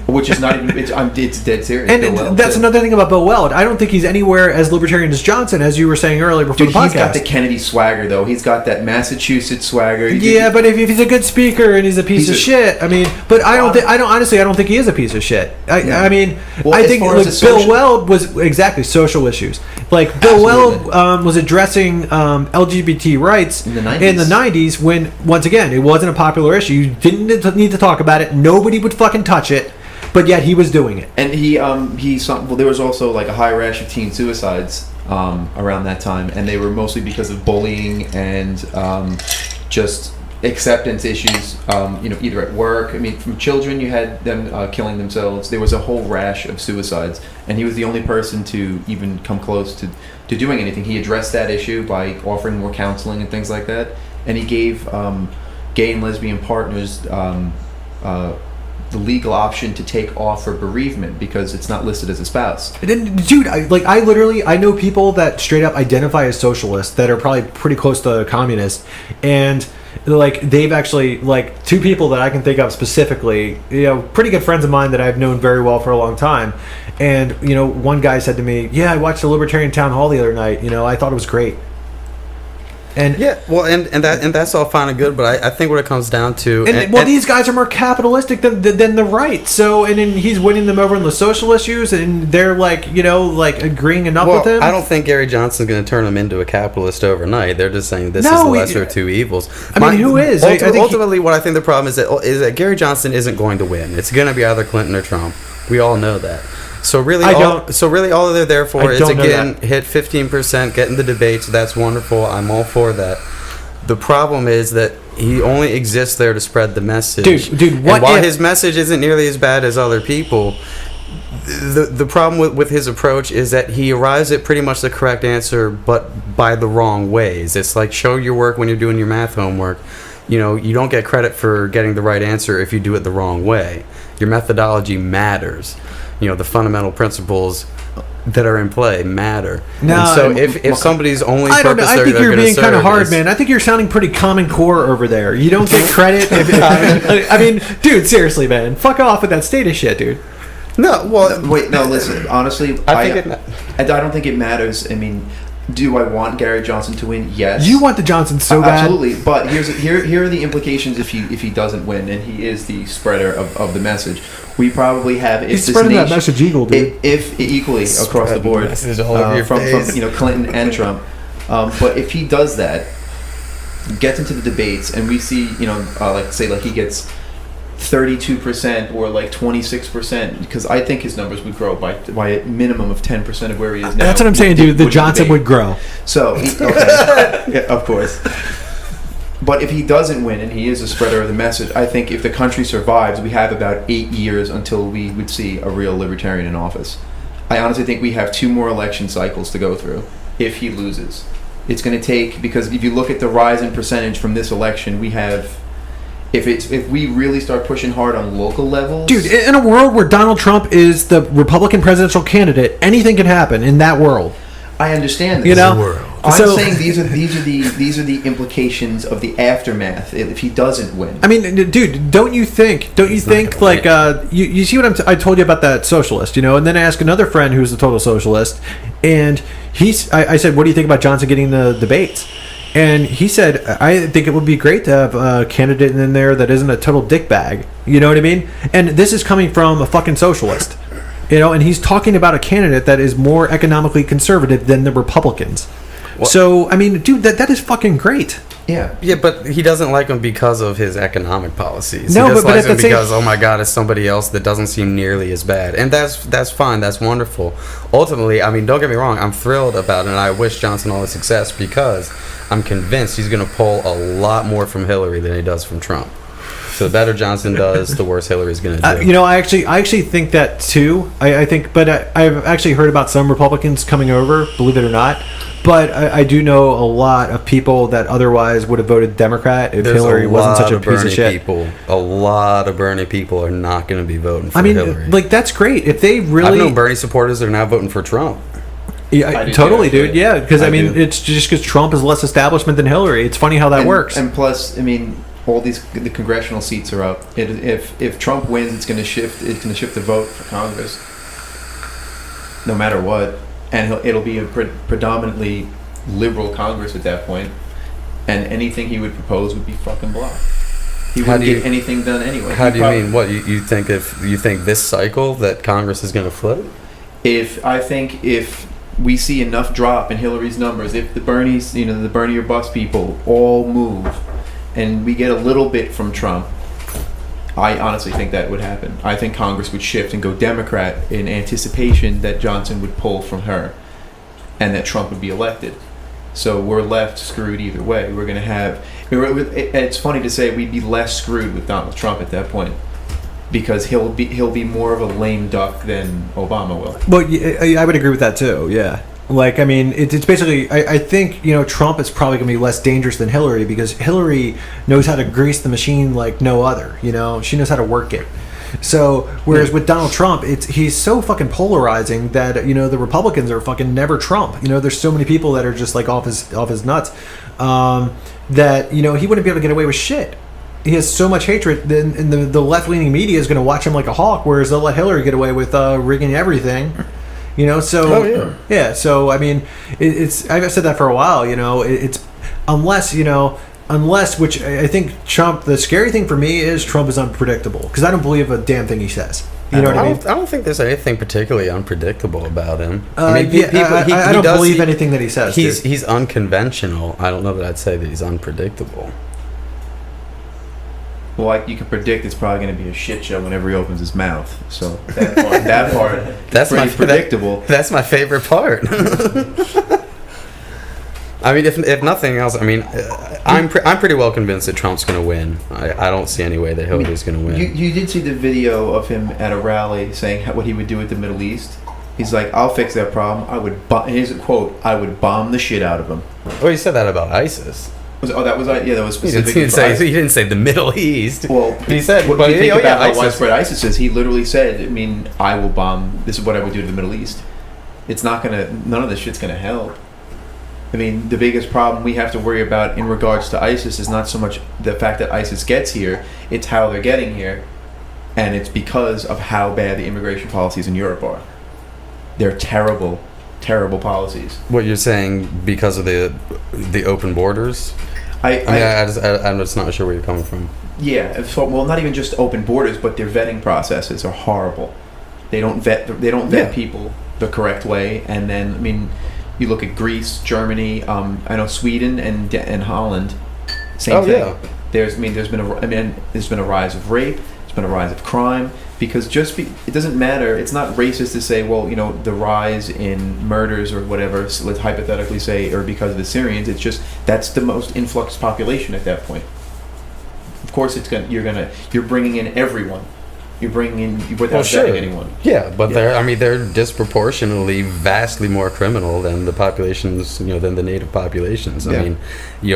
Which is not even. It's dead serious. And Bill Weld, that's too. another thing about Bill Weld. I don't think he's anywhere as libertarian as Johnson, as you were saying earlier before Dude, the podcast. he's got the Kennedy swagger, though. He's got that Massachusetts swagger. Yeah, but if he's a good speaker and he's a piece of shit, I mean, but I don't think he is a piece of shit. I mean, Well, I as think far like as Bill Weld was exactly social issues. Like Bill Weld was addressing LGBT rights In the 90s. 90s when once again it wasn't a popular issue. You didn't need to talk about it. Nobody would fucking touch it. But yet he was doing it. And there was also like a high rash of teen suicides around that time, and they were mostly because of bullying and just acceptance issues. Either at work. I mean, from children, you had them killing themselves. There was a whole rash of suicides, and he was the only person to even come close to doing anything. He addressed that issue by offering more counseling and things like that, and he gave gay and lesbian partners the legal option to take off for bereavement because it's not listed as a spouse. And then, dude, I know people that straight up identify as socialists that are probably pretty close to communists, and like they've actually like two people that I can think of specifically, you know, pretty good friends of mine that I've known very well for a long time. And you know, one guy said to me, "Yeah, I watched the Libertarian Town Hall the other night. You know, I thought it was great." And yeah, well, and that's all fine and good, but I think what it comes down to, these guys are more capitalistic than the right. So, and then he's winning them over on the social issues, and they're like, you know, like agreeing enough with him. I don't think Gary Johnson's going to turn him into a capitalist overnight. They're just saying this is the lesser of two evils. I mean, who is? Ultimately, what I think the problem is that Gary Johnson isn't going to win. It's going to be either Clinton or Trump. We all know that. So really, all they're there for is again hit 15%, get in the debates. That's wonderful. I'm all for that. The problem is that he only exists there to spread the message. Dude, what? And while his message isn't nearly as bad as other people, the problem with his approach is that he arrives at pretty much the correct answer, but by the wrong ways. It's like show your work when you're doing your math homework. You know, you don't get credit for getting the right answer if you do it the wrong way. Your methodology matters. You know, the fundamental principles that are in play matter. No, and so if somebody's only I don't know. purpose I think they're you're gonna being kind of serve hard, is- man. I think you're sounding pretty Common Core over there. You don't get credit. I mean, dude, seriously, man, fuck off with that status shit, dude. No, well, Wait, no, listen. Honestly, I don't think it matters. I mean, Do I want Gary Johnson to win? Yes. You want the Johnson so bad. Absolutely. But here are the implications if he doesn't win, and he is the spreader of the message. We probably have He's spreading that message eagle, dude. If equally across the board, from Clinton and Trump. But if he does that, gets into the debates, and we see like he gets 32% or like 26%, because I think his numbers would grow by a minimum of 10% of where he is now. That's what I'm saying, dude. The Johnson would grow. So, yeah, of course. But if he doesn't win and he is a spreader of the message, I think if the country survives, we have about 8 years until we would see a real libertarian in office. I honestly think we have 2 more election cycles to go through if he loses. It's going to take, because if you look at the rise in percentage from this election, we have... If we really start pushing hard on local levels... Dude, in a world where Donald Trump is the Republican presidential candidate, anything can happen in that world. I understand this. You know? I'm saying these are the implications of the aftermath if he doesn't win. I mean, dude, don't you think like you see what I told you about that socialist, you know? And then I asked another friend who's a total socialist, and I said, "What do you think about Johnson getting the debates?" And he said, I think it would be great to have a candidate in there that isn't a total dickbag. You know what I mean? And this is coming from a fucking socialist. You know, and he's talking about a candidate that is more economically conservative than the Republicans. What? So, I mean, dude, that is fucking great. Yeah. Yeah, but he doesn't like him because of his economic policies. No, he just likes him because, oh my God, it's somebody else that doesn't seem nearly as bad. And that's fine. That's wonderful. Ultimately, I mean, don't get me wrong. I'm thrilled about it, and I wish Johnson all the success because I'm convinced he's going to pull a lot more from Hillary than he does from Trump. So the better Johnson does, the worse Hillary's going to do. You know, I actually think that too. I think, but I've actually heard about some Republicans coming over, believe it or not. But I do know a lot of people that otherwise would have voted Democrat if Hillary wasn't such a piece of shit. A lot of Bernie people are not going to be voting for Hillary. Like, that's great. If they really... I've known Bernie supporters that are now voting for Trump. Yeah, totally, dude. Yeah, because I mean, it's just because Trump is less establishment than Hillary. It's funny how that works. And plus, I mean, all the congressional seats are up. If Trump wins, it's going to shift. It's going to shift the vote for Congress, no matter what, and it'll be a predominantly liberal Congress at that point, and anything he would propose would be fucking blocked. He wouldn't get anything done anyway. How do you mean? What you think? If you think this cycle that Congress is going to flip? If we see enough drop in Hillary's numbers, if the Bernies, the Bernie or bust people all move, and we get a little bit from Trump, I honestly think that would happen. I think Congress would shift and go Democrat in anticipation that Johnson would pull from her and that Trump would be elected. So we're left screwed either way. We're going to have... It's funny to say we'd be less screwed with Donald Trump at that point, because he'll be more of a lame duck than Obama will. Well, I would agree with that too. Yeah, like I mean, it's basically I think Trump is probably going to be less dangerous than Hillary because Hillary knows how to grease the machine like no other. She knows how to work it. So whereas with Donald Trump, he's so fucking polarizing that the Republicans are fucking never Trump. There's so many people that are just like off his nuts that he wouldn't be able to get away with shit. He has so much hatred, and the left-leaning media is going to watch him like a hawk, whereas they'll let Hillary get away with rigging everything. So so I mean, I've said that for a while. It's unless, which I think Trump. The scary thing for me is Trump is unpredictable because I don't believe a damn thing he says. You know what I mean? I don't think there's anything particularly unpredictable about him. I don't believe anything that he says. He's unconventional. I don't know that I'd say that he's unpredictable. Well, you can predict it's probably going to be a shit show whenever he opens his mouth. So that part that's pretty predictable. That's my favorite part. I mean, if nothing else, I mean, I'm pretty well convinced that Trump's going to win. I don't see any way that Hillary's going to win. You did see the video of him at a rally saying what he would do with the Middle East. He's like, "I'll fix that problem. Here's a quote: I would bomb the shit out of them." Well, he said that about ISIS. That was specific. He didn't say the Middle East. Well, he said. What do you think about how widespread ISIS is? He literally said, "I mean, I will bomb. This is what I would do to the Middle East. It's not gonna. None of this shit's gonna help." I mean, the biggest problem we have to worry about in regards to ISIS is not so much the fact that ISIS gets here; it's how they're getting here, and it's because of how bad the immigration policies in Europe are. They're terrible. terrible policies. What you're saying because of the open borders? I'm just not sure where you're coming from. Yeah, so, well, not even just open borders, but their vetting processes are horrible. They don't vet people the correct way, and then I mean, you look at Greece, Germany, I know Sweden and Holland, same thing. Yeah. There's been a rise of rape. There's been a rise of crime because it doesn't matter. It's not racist to say, well, the rise in murders or whatever. So let's hypothetically say, or because of the Syrians. It's just that's the most influx population at that point. Of course, you're bringing in everyone. You're bringing in without vetting anyone. Yeah, but they're disproportionately vastly more criminal than the populations, than the native populations. I mean,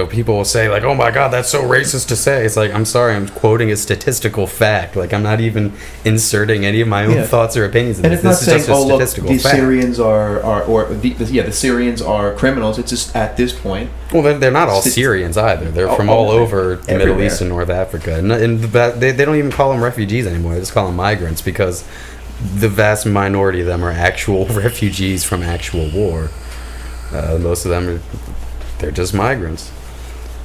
people will say like, "Oh my God, that's so racist to say." It's like, I'm sorry, I'm quoting a statistical fact. Like, I'm not even inserting any of my own thoughts or opinions. And it's not saying, "Oh, look, the fact. Syrians the Syrians are criminals." It's just at this point. Well, they're not all Syrians either. They're from all over the Middle East and North Africa, and they don't even call them refugees anymore. They just call them migrants because the vast minority of them are actual refugees from actual war. Most of them they're just migrants.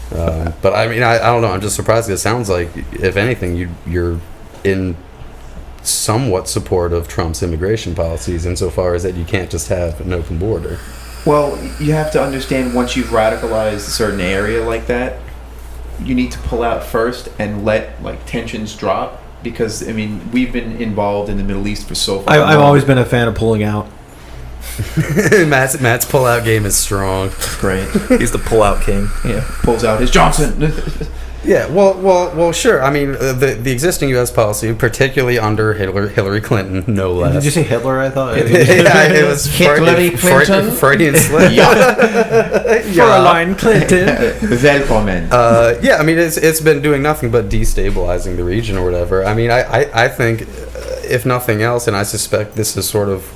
But I mean, I don't know. I'm just surprised. It sounds like, if anything, you're in somewhat support of Trump's immigration policies insofar as that you can't just have an open border. Well, you have to understand, once you've radicalized a certain area like that, you need to pull out first and let tensions drop. Because, I mean, we've been involved in the Middle East for so far. I've always been a fan of pulling out. Matt's pull-out game is strong. Great. He's the pull-out king. Yeah, pulls out his Johnson. Yeah, well, sure. I mean, the existing U.S. policy, particularly under Hillary Clinton, no less. Did you say Hitler? I thought it was Hillary Clinton. Freudian slip. Fräulein Clinton. Willkommen. I mean, it's been doing nothing but destabilizing the region or whatever. I mean, I think, if nothing else, and I suspect this is sort of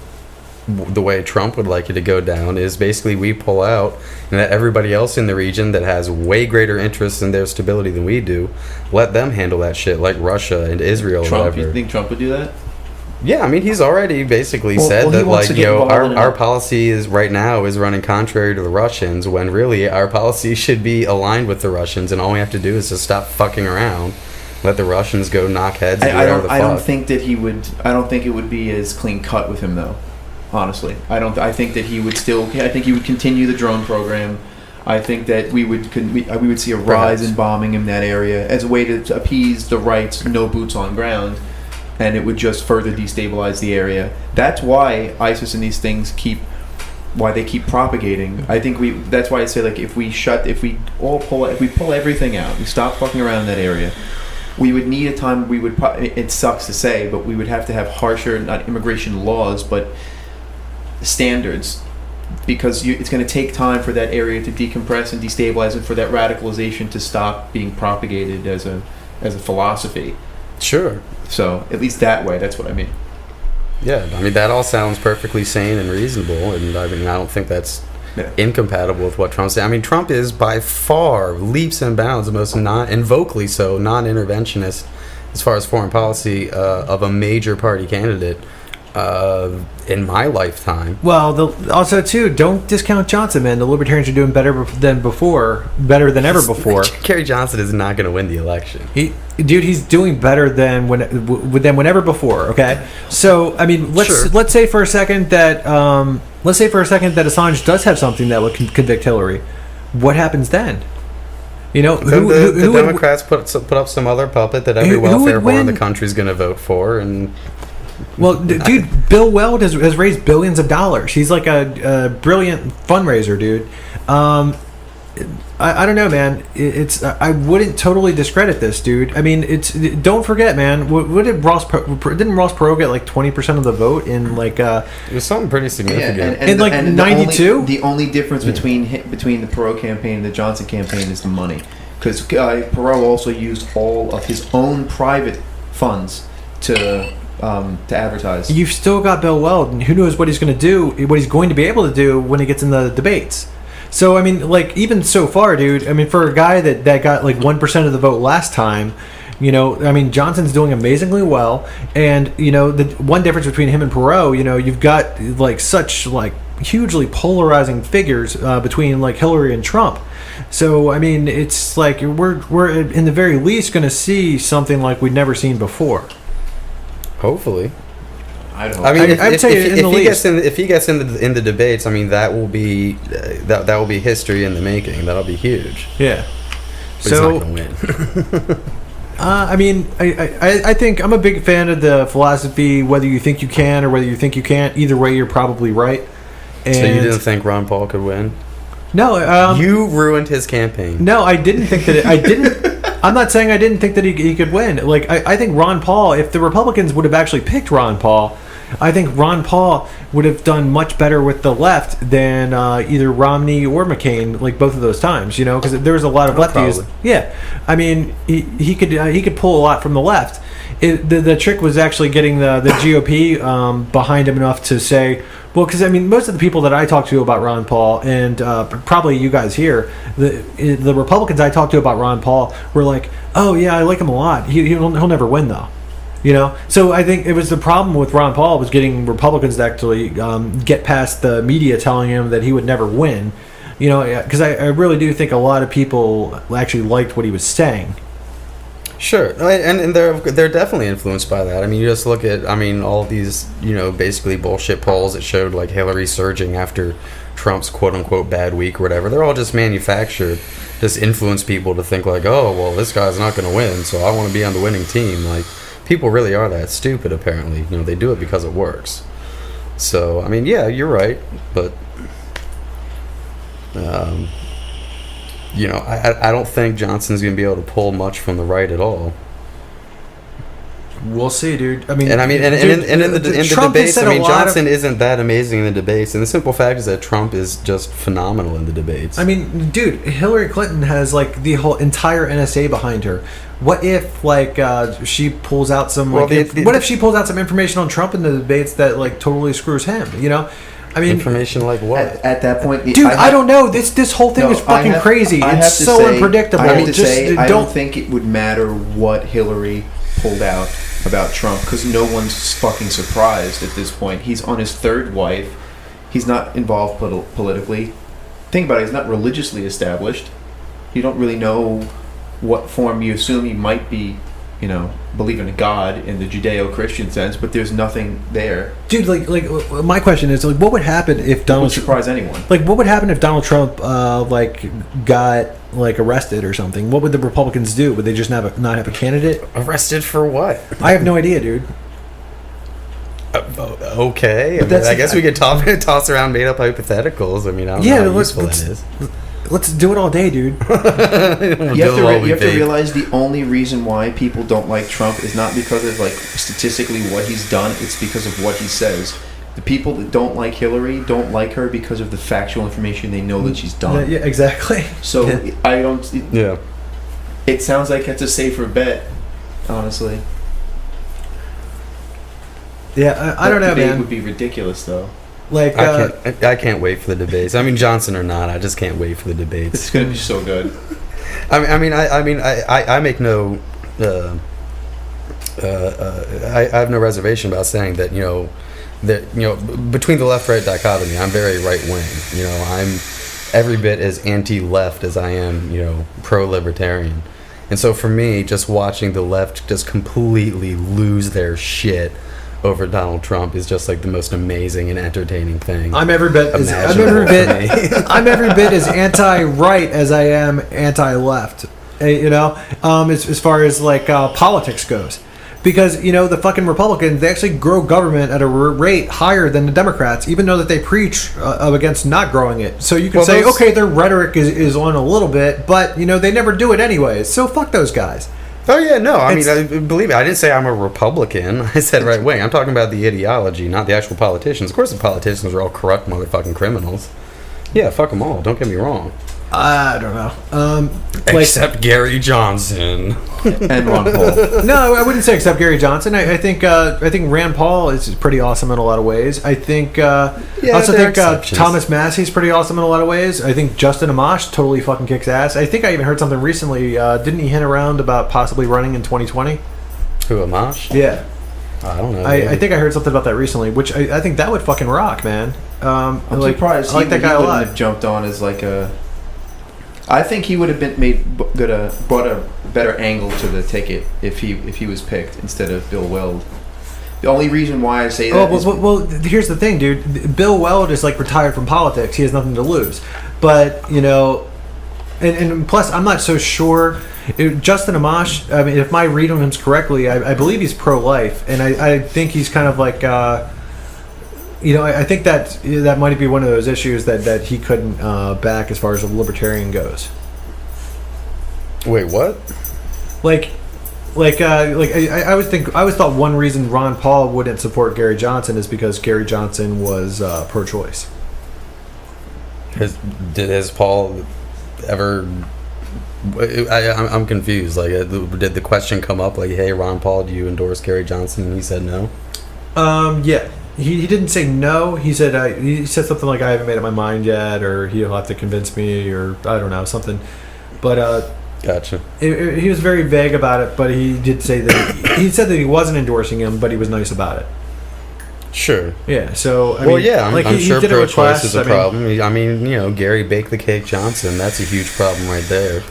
the way Trump would like it to go down, is basically we pull out, and that everybody else in the region that has way greater interest in their stability than we do, let them handle that shit, like Russia and Israel. Trump, or whatever. You think Trump would do that? Yeah, I mean, he's already basically said that, our policy is right now is running contrary to the Russians, when really our policy should be aligned with the Russians, and all we have to do is just stop fucking around. Let the Russians go knock heads. I don't think that he would. I don't think it would be as clean cut with him, though. Honestly, I think that he would still. I think he would continue the drone program. I think that we would see a rise in bombing in that area as a way to appease the rights, no boots on ground, and it would just further destabilize the area. That's why ISIS and these things keep propagating. I think that's why I say, if we pull everything out, we stop fucking around in that area. We would need a time. It sucks to say, but we would have to have harsher, not immigration laws, but standards, because it's going to take time for that area to decompress and destabilize, and for that radicalization to stop being propagated as a philosophy. Sure. So at least that way, that's what I mean. Yeah, I mean, that all sounds perfectly sane and reasonable, and I mean, I don't think that's incompatible with what Trump's saying. I mean, Trump is by far leaps and bounds the most and vocally so non-interventionist as far as foreign policy of a major party candidate in my lifetime. Well, also too, don't discount Johnson, man. The Libertarians are doing better than ever before. Kerry Johnson is not going to win the election. He's doing better than whenever before. Okay, so I mean, let's say for a second that Assange does have something that would convict Hillary. What happens then? The Democrats put up some other puppet that every welfare whore in the country is going to vote for, and. Well, dude, Bill Weld has raised billions of dollars. He's like a brilliant fundraiser, dude. I don't know, man. I wouldn't totally discredit this, dude. I mean, don't forget, man. What didn't Ross Perot get like 20% of the vote in like? It was something pretty significant. Yeah, in 92. The only difference between the Perot campaign and the Johnson campaign is the money, because Perot also used all of his own private funds to advertise. You've still got Bill Weld, and who knows what he's going to do, what he's going to be able to do when he gets in the debates. So, I mean, even so far, dude, I mean, for a guy that got 1% of the vote last time, I mean, Johnson's doing amazingly well. And, the one difference between him and Perot, you've got such hugely polarizing figures between like Hillary and Trump. So I mean, it's like we're in the very least going to see something like we'd never seen before. Hopefully. I don't. I mean, if he gets in the debates, I mean that will be that will be history in the making. That'll be huge. Yeah. But so he's not going to win. I mean, I think I'm a big fan of the philosophy. Whether you think you can or whether you think you can't, either way, you're probably right. And so you didn't think Ron Paul could win? No. You ruined his campaign. No, I didn't think that. I didn't. I'm not saying I didn't think that he could win. Like I think Ron Paul, if the Republicans would have actually picked Ron Paul, I think Ron Paul would have done much better with the left than either Romney or McCain, like both of those times, you know, because there was a lot of lefties. Probably. Yeah, I mean, he could pull a lot from the left. The trick was actually getting the GOP behind him enough to say, well, because I mean, most of the people that I talk to about Ron Paul, and probably you guys here, the Republicans I talked to about Ron Paul were like, oh yeah, I like him a lot. He'll never win though. You know, so I think it was the problem with Ron Paul was getting Republicans to actually get past the media telling him that he would never win. You know, because I really do think a lot of people actually liked what he was saying. Sure, and they're definitely influenced by that. I mean, you just look at, I mean, all these, you know, basically bullshit polls that showed like Hillary surging after Trump's quote unquote bad week or whatever. They're all just manufactured, just influence people to think like, oh, well, this guy's not going to win, so I want to be on the winning team. Like, people really are that stupid, apparently. You know, they do it because it works. So, I mean, yeah, you're right, but you know, I don't think Johnson's going to be able to pull much from the right at all. We'll see, dude. I mean, in the debates, I mean, Johnson isn't that amazing in the debates, and the simple fact is that Trump is just phenomenal in the debates. I mean, dude, Hillary Clinton has like the whole entire NSA behind her. What if like she pulls out some? Like, what if she pulls out some information on Trump in the debates that like totally screws him? You know. I mean, information like what? At that point, dude, I don't know. This whole thing is fucking crazy. It's so unpredictable. I don't think it would matter what Hillary pulled out about Trump, because no one's fucking surprised at this point. He's on his third wife. He's not involved politically. Think about it. He's not religiously established. You don't really know what form. You assume he might be, you know, believing in God in the Judeo-Christian sense, but there's nothing there. Dude, like my question is, like, what would happen if Donald? Would surprise anyone. Like, what would happen if Donald Trump, like, got like arrested or something? What would the Republicans do? Would they just not have a candidate? Arrested for what? I have no idea, dude. Okay, I guess we could toss around made up hypotheticals. I mean, I don't know how useful that is. Let's do it all day, dude. You have to realize the only reason why people don't like Trump is not because of like statistically what he's done. It's because of what he says. The people that don't like Hillary don't like her because of the factual information they know that she's done. Yeah, exactly. So yeah. I don't. Yeah. It sounds like it's a safer bet, honestly. Yeah, I don't know, man. It would be ridiculous, though. Like, I can't wait for the debates. I mean, Johnson or not, I just can't wait for the debates. It's gonna be so good. I make no. I have no reservation about saying that between the left-right dichotomy, I'm very right-wing. You know, I'm every bit as anti-left as I am, pro-libertarian. And so for me, just watching the left just completely lose their shit over Donald Trump is just like the most amazing and entertaining thing. I'm every bit as anti-right as I am anti-left. As far as like politics goes, because the fucking Republicans, they actually grow government at a rate higher than the Democrats, even though that they preach against not growing it. So you can say, okay, their rhetoric is on a little bit, but they never do it anyways. So fuck those guys. Oh yeah, no. Believe me, I didn't say I'm a Republican. I said right wing. I'm talking about the ideology, not the actual politicians. Of course, the politicians are all corrupt motherfucking criminals. Yeah, fuck them all. Don't get me wrong. I don't know. Except Gary Johnson and Ron Paul. No, I wouldn't say except Gary Johnson. I think Rand Paul is pretty awesome in a lot of ways. I think Thomas Massey's pretty awesome in a lot of ways. I think Justin Amash totally fucking kicks ass. I think I even heard something recently. Didn't he hint around about possibly running in 2020? Who, Amash? Yeah. I don't know. I think I heard something about that recently, which I think that would fucking rock, man. I'm like, surprised I like that guy a wouldn't lot. have jumped on as like a. I think he would have brought a better angle to the ticket if he was picked instead of Bill Weld. The only reason why I say that is well, here's the thing, dude. Bill Weld is like retired from politics. He has nothing to lose. But, you know, and plus, I'm not so sure. Justin Amash, I mean, if my read on him's correctly, I believe he's pro-life. And I think he's kind of like, you know, I think that might be one of those issues that he couldn't back as far as a libertarian goes. Wait, what? I always thought one reason Ron Paul wouldn't support Gary Johnson is because Gary Johnson was pro-choice. Has Paul ever? I'm confused. Like, did the question come up? Like, hey, Ron Paul, do you endorse Gary Johnson? And he said no. Yeah. He didn't say no. He said something like, I haven't made up my mind yet, or he'll have to convince me, or I don't know, something. But gotcha. He was very vague about it, but he did say that he said that he wasn't endorsing him, but he was nice about it. Sure. Yeah. So I'm sure he did pro-choice is a problem. I mean, you know, Gary Bake the Cake Johnson. That's a huge problem right there.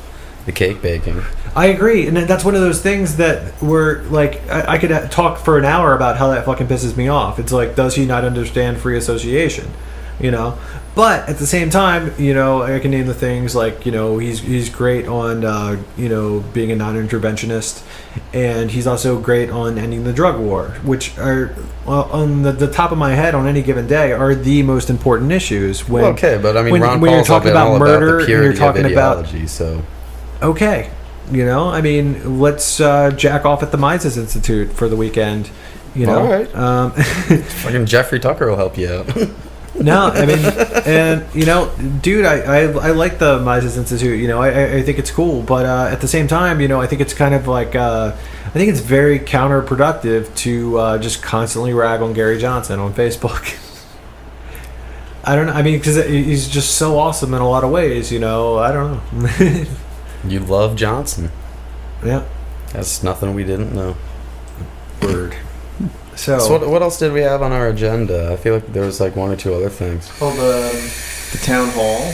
The cake baking. I agree, and that's one of those things that were like I could talk for an hour about how that fucking pisses me off. It's like, does he not understand free association? You know, but at the same time, you know, I can name the things like, you know, he's great on you know, being a non-interventionist, and he's also great on ending the drug war, which are on the top of my head on any given day are the most important issues. When okay, but I mean, Ron when you're Paul's talking about murder, about the and you're talking of about ideology, so. Okay, you know, I mean, let's jack off at the Mises Institute for the weekend. You know, all right. Fucking Jeffrey Tucker will help you out. No, I mean, and you know, dude, I like the Mises Institute. You know, I think it's cool, but at the same time, you know, I think it's kind of like I think it's very counterproductive to just constantly rag on Gary Johnson on Facebook. I don't know. I mean, because he's just so awesome in a lot of ways. You know, I don't know. You love Johnson. Yeah. That's nothing we didn't know. Word. So what else did we have on our agenda? I feel like there was like one or two other things. well, the town hall.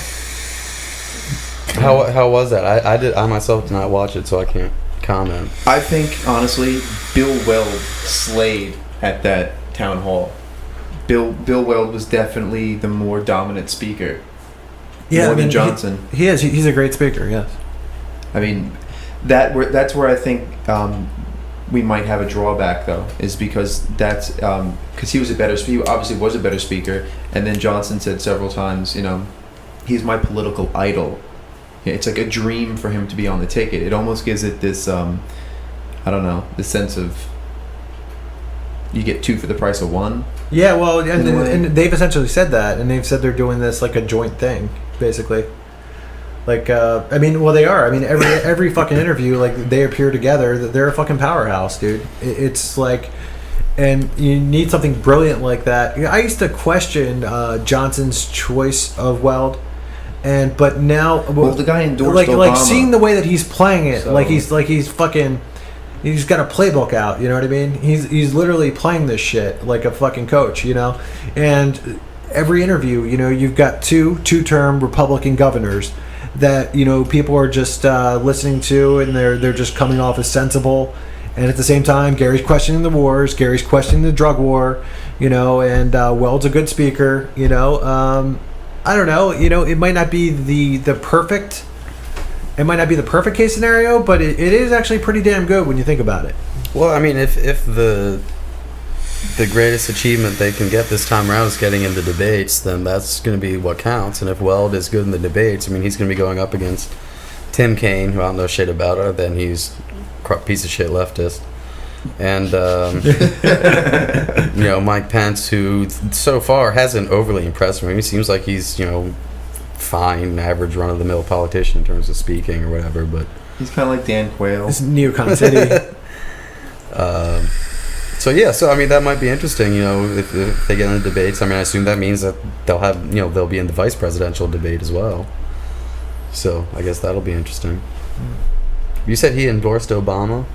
How was that? I myself did not watch it, so I can't comment. I think honestly, Bill Weld slayed at that town hall. Bill Weld was definitely the more dominant speaker. yeah, more I mean, than Johnson. He is. He's a great speaker. Yes. I mean, that's where I think we might have a drawback, though, is because that's because he obviously was a better speaker, and then Johnson said several times, you know, he's my political idol. It's like a dream for him to be on the ticket. It almost gives it this, I don't know, this sense of you get two for the price of one. Yeah, well, and they've essentially said that, and they've said they're doing this like a joint thing, basically. Like, I mean, well, they are. I mean, every fucking interview, like, they appear together. They're a fucking powerhouse, dude. It's like, and you need something brilliant like that. I used to question Johnson's choice of Weld, but now, well, the guy endorsed like, Obama. like seeing the way that he's playing it, So- like he's fucking. He's got a playbook out, you know what I mean? He's literally playing this shit like a fucking coach, you know? And every interview, you know, you've got two-term Republican governors that, you know, people are just listening to, and they're just coming off as sensible. And at the same time, Gary's questioning the wars, Gary's questioning the drug war, you know, and Weld's a good speaker, you know. I don't know, you know, it might not be the perfect... It might not be the perfect case scenario, but it is actually pretty damn good when you think about it. Well, I mean, if the greatest achievement they can get this time around is getting into debates, then that's going to be what counts. And if Weld is good in the debates, I mean, he's going to be going up against Tim Kaine, who I don't know shit about, other than he's a piece of shit leftist. And, you know, Mike Pence, who so far hasn't overly impressed me. He seems like he's, you know, fine, average, run-of-the-mill politician in terms of speaking or whatever, but He's kind of like Dan Quayle. It's Neocon City. So I mean, that might be interesting, you know, if they get into debates. I mean, I assume that means that they'll be in the vice presidential debate as well. So I guess that'll be interesting. You said he endorsed Obama?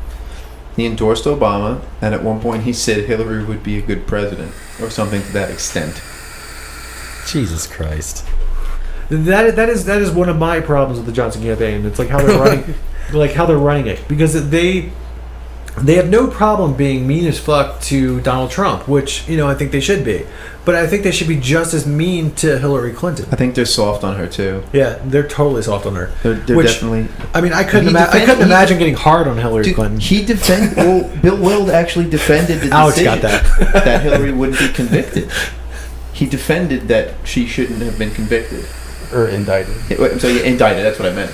He endorsed Obama, and at one point he said Hillary would be a good president, or something to that extent. Jesus Christ. That is one of my problems with the Johnson campaign. It's like how they're running it, because they have no problem being mean as fuck to Donald Trump, which I think they should be, but I think they should be just as mean to Hillary Clinton. I think they're soft on her too. Yeah, they're totally soft on her. They're definitely. I mean, I couldn't imagine getting hard on Hillary Clinton. Bill Weld actually defended the Alex decision got that. that Hillary wouldn't be convicted. He defended that she shouldn't have been convicted. Or indicted. So indicted. That's what I meant.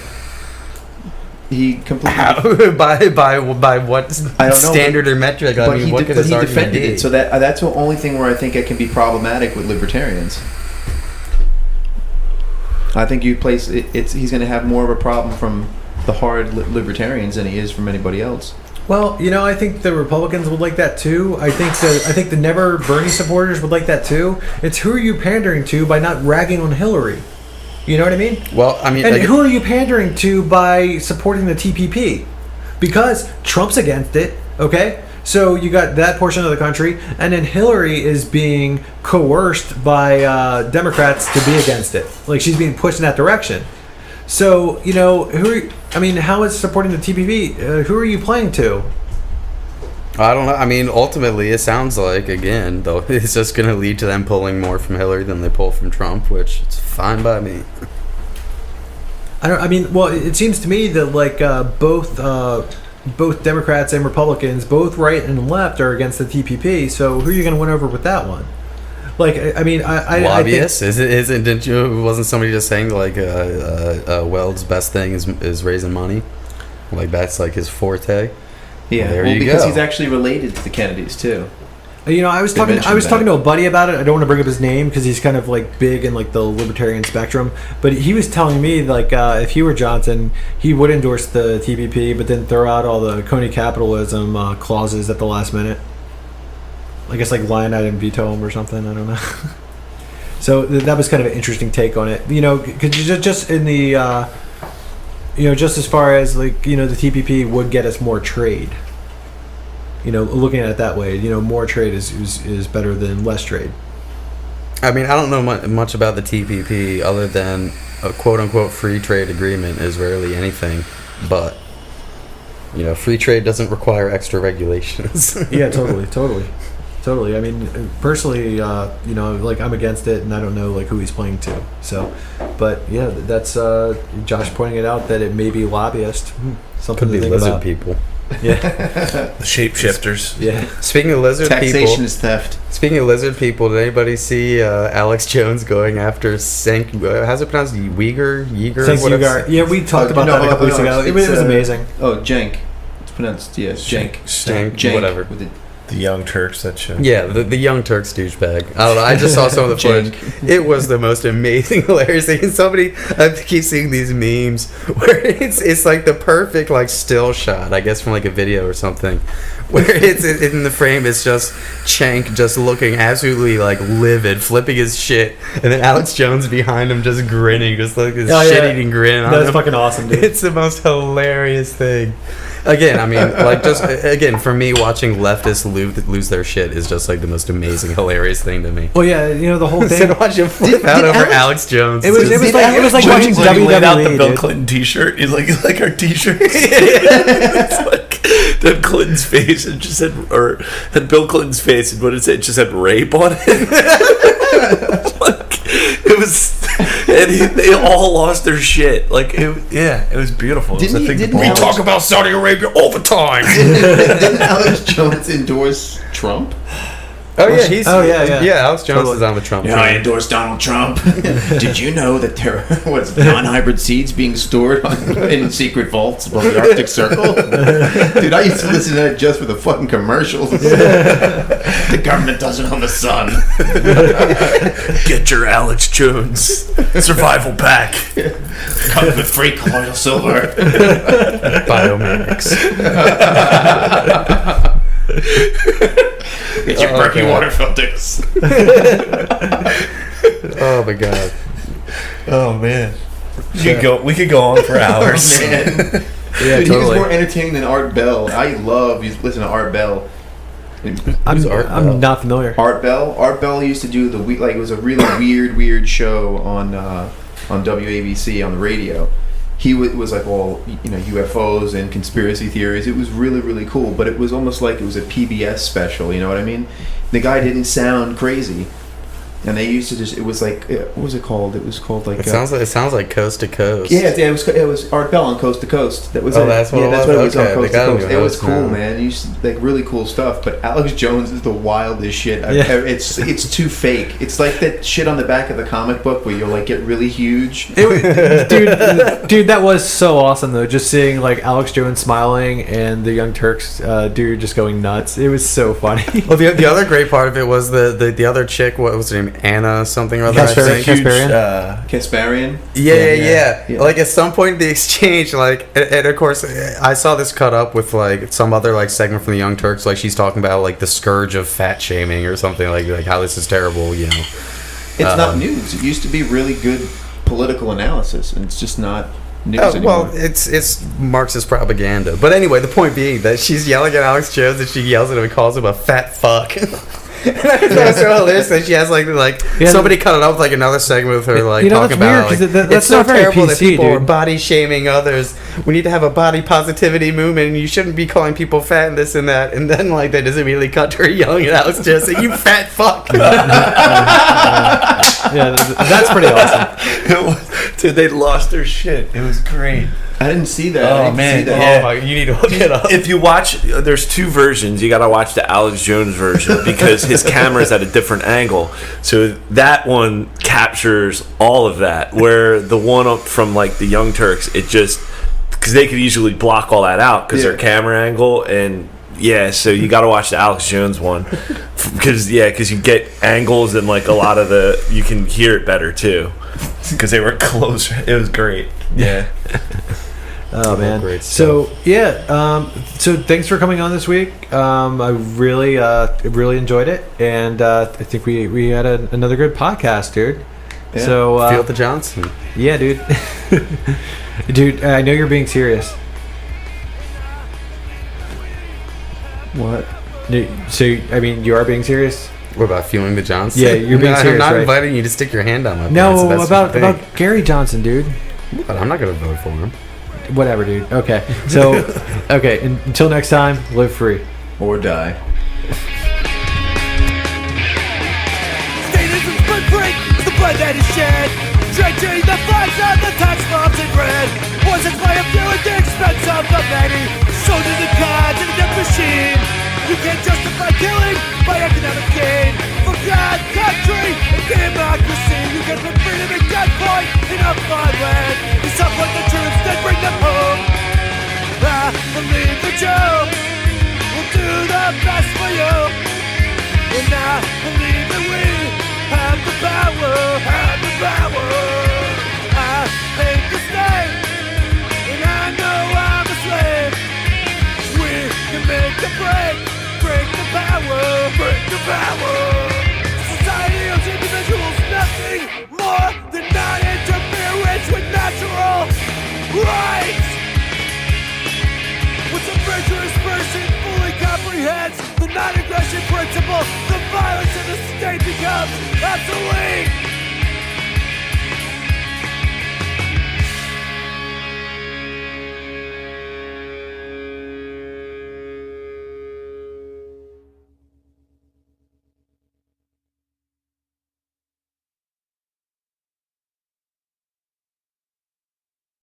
He completely by what standard or metric? I mean, what could his argument defended be? it. So that's the only thing where I think it can be problematic with libertarians. I think he's going to have more of a problem from the hard libertarians than he is from anybody else. Well, I think the Republicans would like that too. I think the Never Bernie supporters would like that too. It's who are you pandering to by not ragging on Hillary? You know what I mean? Well, I mean, and who are you pandering to by supporting the TPP? Because Trump's against it, okay? So you got that portion of the country, and then Hillary is being coerced by Democrats to be against it. Like, she's being pushed in that direction. So, how is supporting the TPP? Who are you playing to? I don't know. I mean, ultimately, it sounds like, again, though, it's just going to lead to them pulling more from Hillary than they pull from Trump, which is fine by me. It seems to me that both Democrats and Republicans, both right and left, are against the TPP. So who are you going to win over with that one? Lobbyists? Wasn't somebody just saying Weld's best thing is raising money? Like that's like his forte. Yeah, because he's actually related to the Kennedys too. I was talking to a buddy about it. I don't want to bring up his name because he's kind of like big in like the libertarian spectrum. But he was telling me if he were Johnson, he would endorse the TPP, but then throw out all the crony capitalism clauses at the last minute. I guess like line item veto them or something. I don't know. So that was kind of an interesting take on it. Because just in the just as far as the TPP would get us more trade. Looking at it that way, more trade is better than less trade. I mean, I don't know much about the TPP other than a quote-unquote free trade agreement is rarely anything, but, free trade doesn't require extra regulations. Yeah, totally. I mean, personally, I'm against it, and I don't know who he's playing to. So, but yeah, that's Josh pointing it out that it may be lobbyists. Something could be to think lizard about. people. Yeah, the shapeshifters. Yeah. Speaking of lizard people, taxation is theft. Speaking of lizard people, did anybody see Alex Jones going after how's it pronounced? Uyghur? Yeah, we talked about that a couple weeks ago. It was amazing. Oh, Cenk. It's pronounced Cenk, whatever. With The Young Turks, that show. Yeah, the Young Turks douchebag. I don't know. I just saw some of the footage. It was the most amazing, hilarious thing. And I keep seeing these memes where it's like the perfect still shot, I guess from a video or something, where it's in the frame. It's just Cenk just looking absolutely livid, flipping his shit, and then Alex Jones behind him just grinning, just like this shit-eating grin. That's fucking awesome, dude. It's the most hilarious thing. Again, I mean, for me, watching leftists lose their shit is just the most amazing, hilarious thing to me. Well, yeah, the whole thing. Instead of watching flip out over Alex Jones. It was like watching WWE. Laid out the Bill Clinton T-shirt. He's like, you like our T-shirts? It's that Clinton's face and just said, or had Bill Clinton's face and what did it say? It just had rape on it. It was, and they all lost their shit. It was beautiful. We talk about Saudi Arabia all the time. Didn't Alex Jones endorse Trump? Oh yeah, yeah. Alex Jones is on the Trump. I endorse Donald Trump. Did you know that there was non-hybrid seeds being stored in secret vaults above the Arctic Circle? Dude, I used to listen to that just for the fucking commercials. The government doesn't own the sun. Get your Alex Jones survival pack. Comes with free colloidal silver. Biomimics. Get your murky water filters. Oh my god. Oh man. We could go on for hours. Oh, man. Yeah, Dude, he was totally. more entertaining than Art Bell. I love listening to Art Bell. I'm not familiar. Art Bell used to do it was a really weird show on WABC on the radio. He was like all UFOs and conspiracy theories. It was really cool, but it was almost like it was a PBS special. You know what I mean? The guy didn't sound crazy, and they used to it was like, what was it called? It was called like. It sounds like Coast to Coast. Yeah, it was Art Bell on Coast to Coast. That was it. That's what it was. That's what it was on Okay, Coast they to got Coast. new It was hosts cool, now. man. You like really cool stuff. But Alex Jones is the wildest shit. It's too fake. It's like that shit on the back of the comic book where you'll like get really huge. Dude, that was so awesome though. Just seeing like Alex Jones smiling and the Young Turks dude just going nuts. It was so funny. Well, the other great part of it was the other chick. What was her name? Anna something or other. I think. Kasparian. Yeah. Like at some point in the exchange, like, and of course, I saw this cut up with like some other like segment from the Young Turks. Like she's talking about like the scourge of fat shaming or something like how this is terrible. You know, It's not news. It used to be really good political analysis, and it's just not news anymore. well, it's Marxist propaganda. But anyway, the point being that she's yelling at Alex Jones and she yells at him and calls him a fat fuck. And I thought it was so hilarious that she has like somebody cut it up with like another segment with her like talking about like that's it's so not very terrible that PC, people are dude. body shaming others. We need to have a body positivity movement, and you shouldn't be calling people fat and this and that. And then like they just immediately cut to her yelling at Alex Jones saying, "You fat fuck." Yeah, that's pretty awesome. Dude, they lost their shit. It was great. I didn't see that. Oh, I didn't man. see that. Yeah. Oh my! You need to look it up. If you watch, there's two versions. You got to watch the Alex Jones version because his camera's at a different angle. So that one captures all of that. Where the one up from like the Young Turks, it just because they could easily block all that out because their camera angle and. Yeah, so you got to watch the Alex Jones one because you get angles and like a lot of you can hear it better too because they were closer. It was great. Yeah. Oh man. Great So stuff. so thanks for coming on this week. I really enjoyed it, and I think we had another good podcast, dude. Yeah. So Feel the Johnson. yeah, dude. Dude, I know you're being serious. What? So I mean, you are being serious? What about feeling the Johnson? Yeah, you're being I'm serious, not right? inviting you to stick your hand on my pants. No, That's the thing. about Gary Johnson, dude. But I'm not gonna vote for him. Whatever, dude. Okay. So, okay. Until next time, live free. Or die. Statism's footprint is the blood that is shed, drenching the flags of the tax bombs in red. Poisoned by a few at the expense of the many, sold to the gods and the death machine. You can't justify killing by economic gain. For God, country, and democracy, you can put freedom at gunpoint in a foreign land. You support the troops, then bring them home. I believe the Jew will do the best for you. And I believe that we have the power, have the power. I hate the state, and I know I'm a slave. We can make the break the power, break the power. Society owes individuals nothing more than non-interference with natural rights. Once a virtuous person fully comprehends the non-aggression principle, the violence of the state becomes obsolete.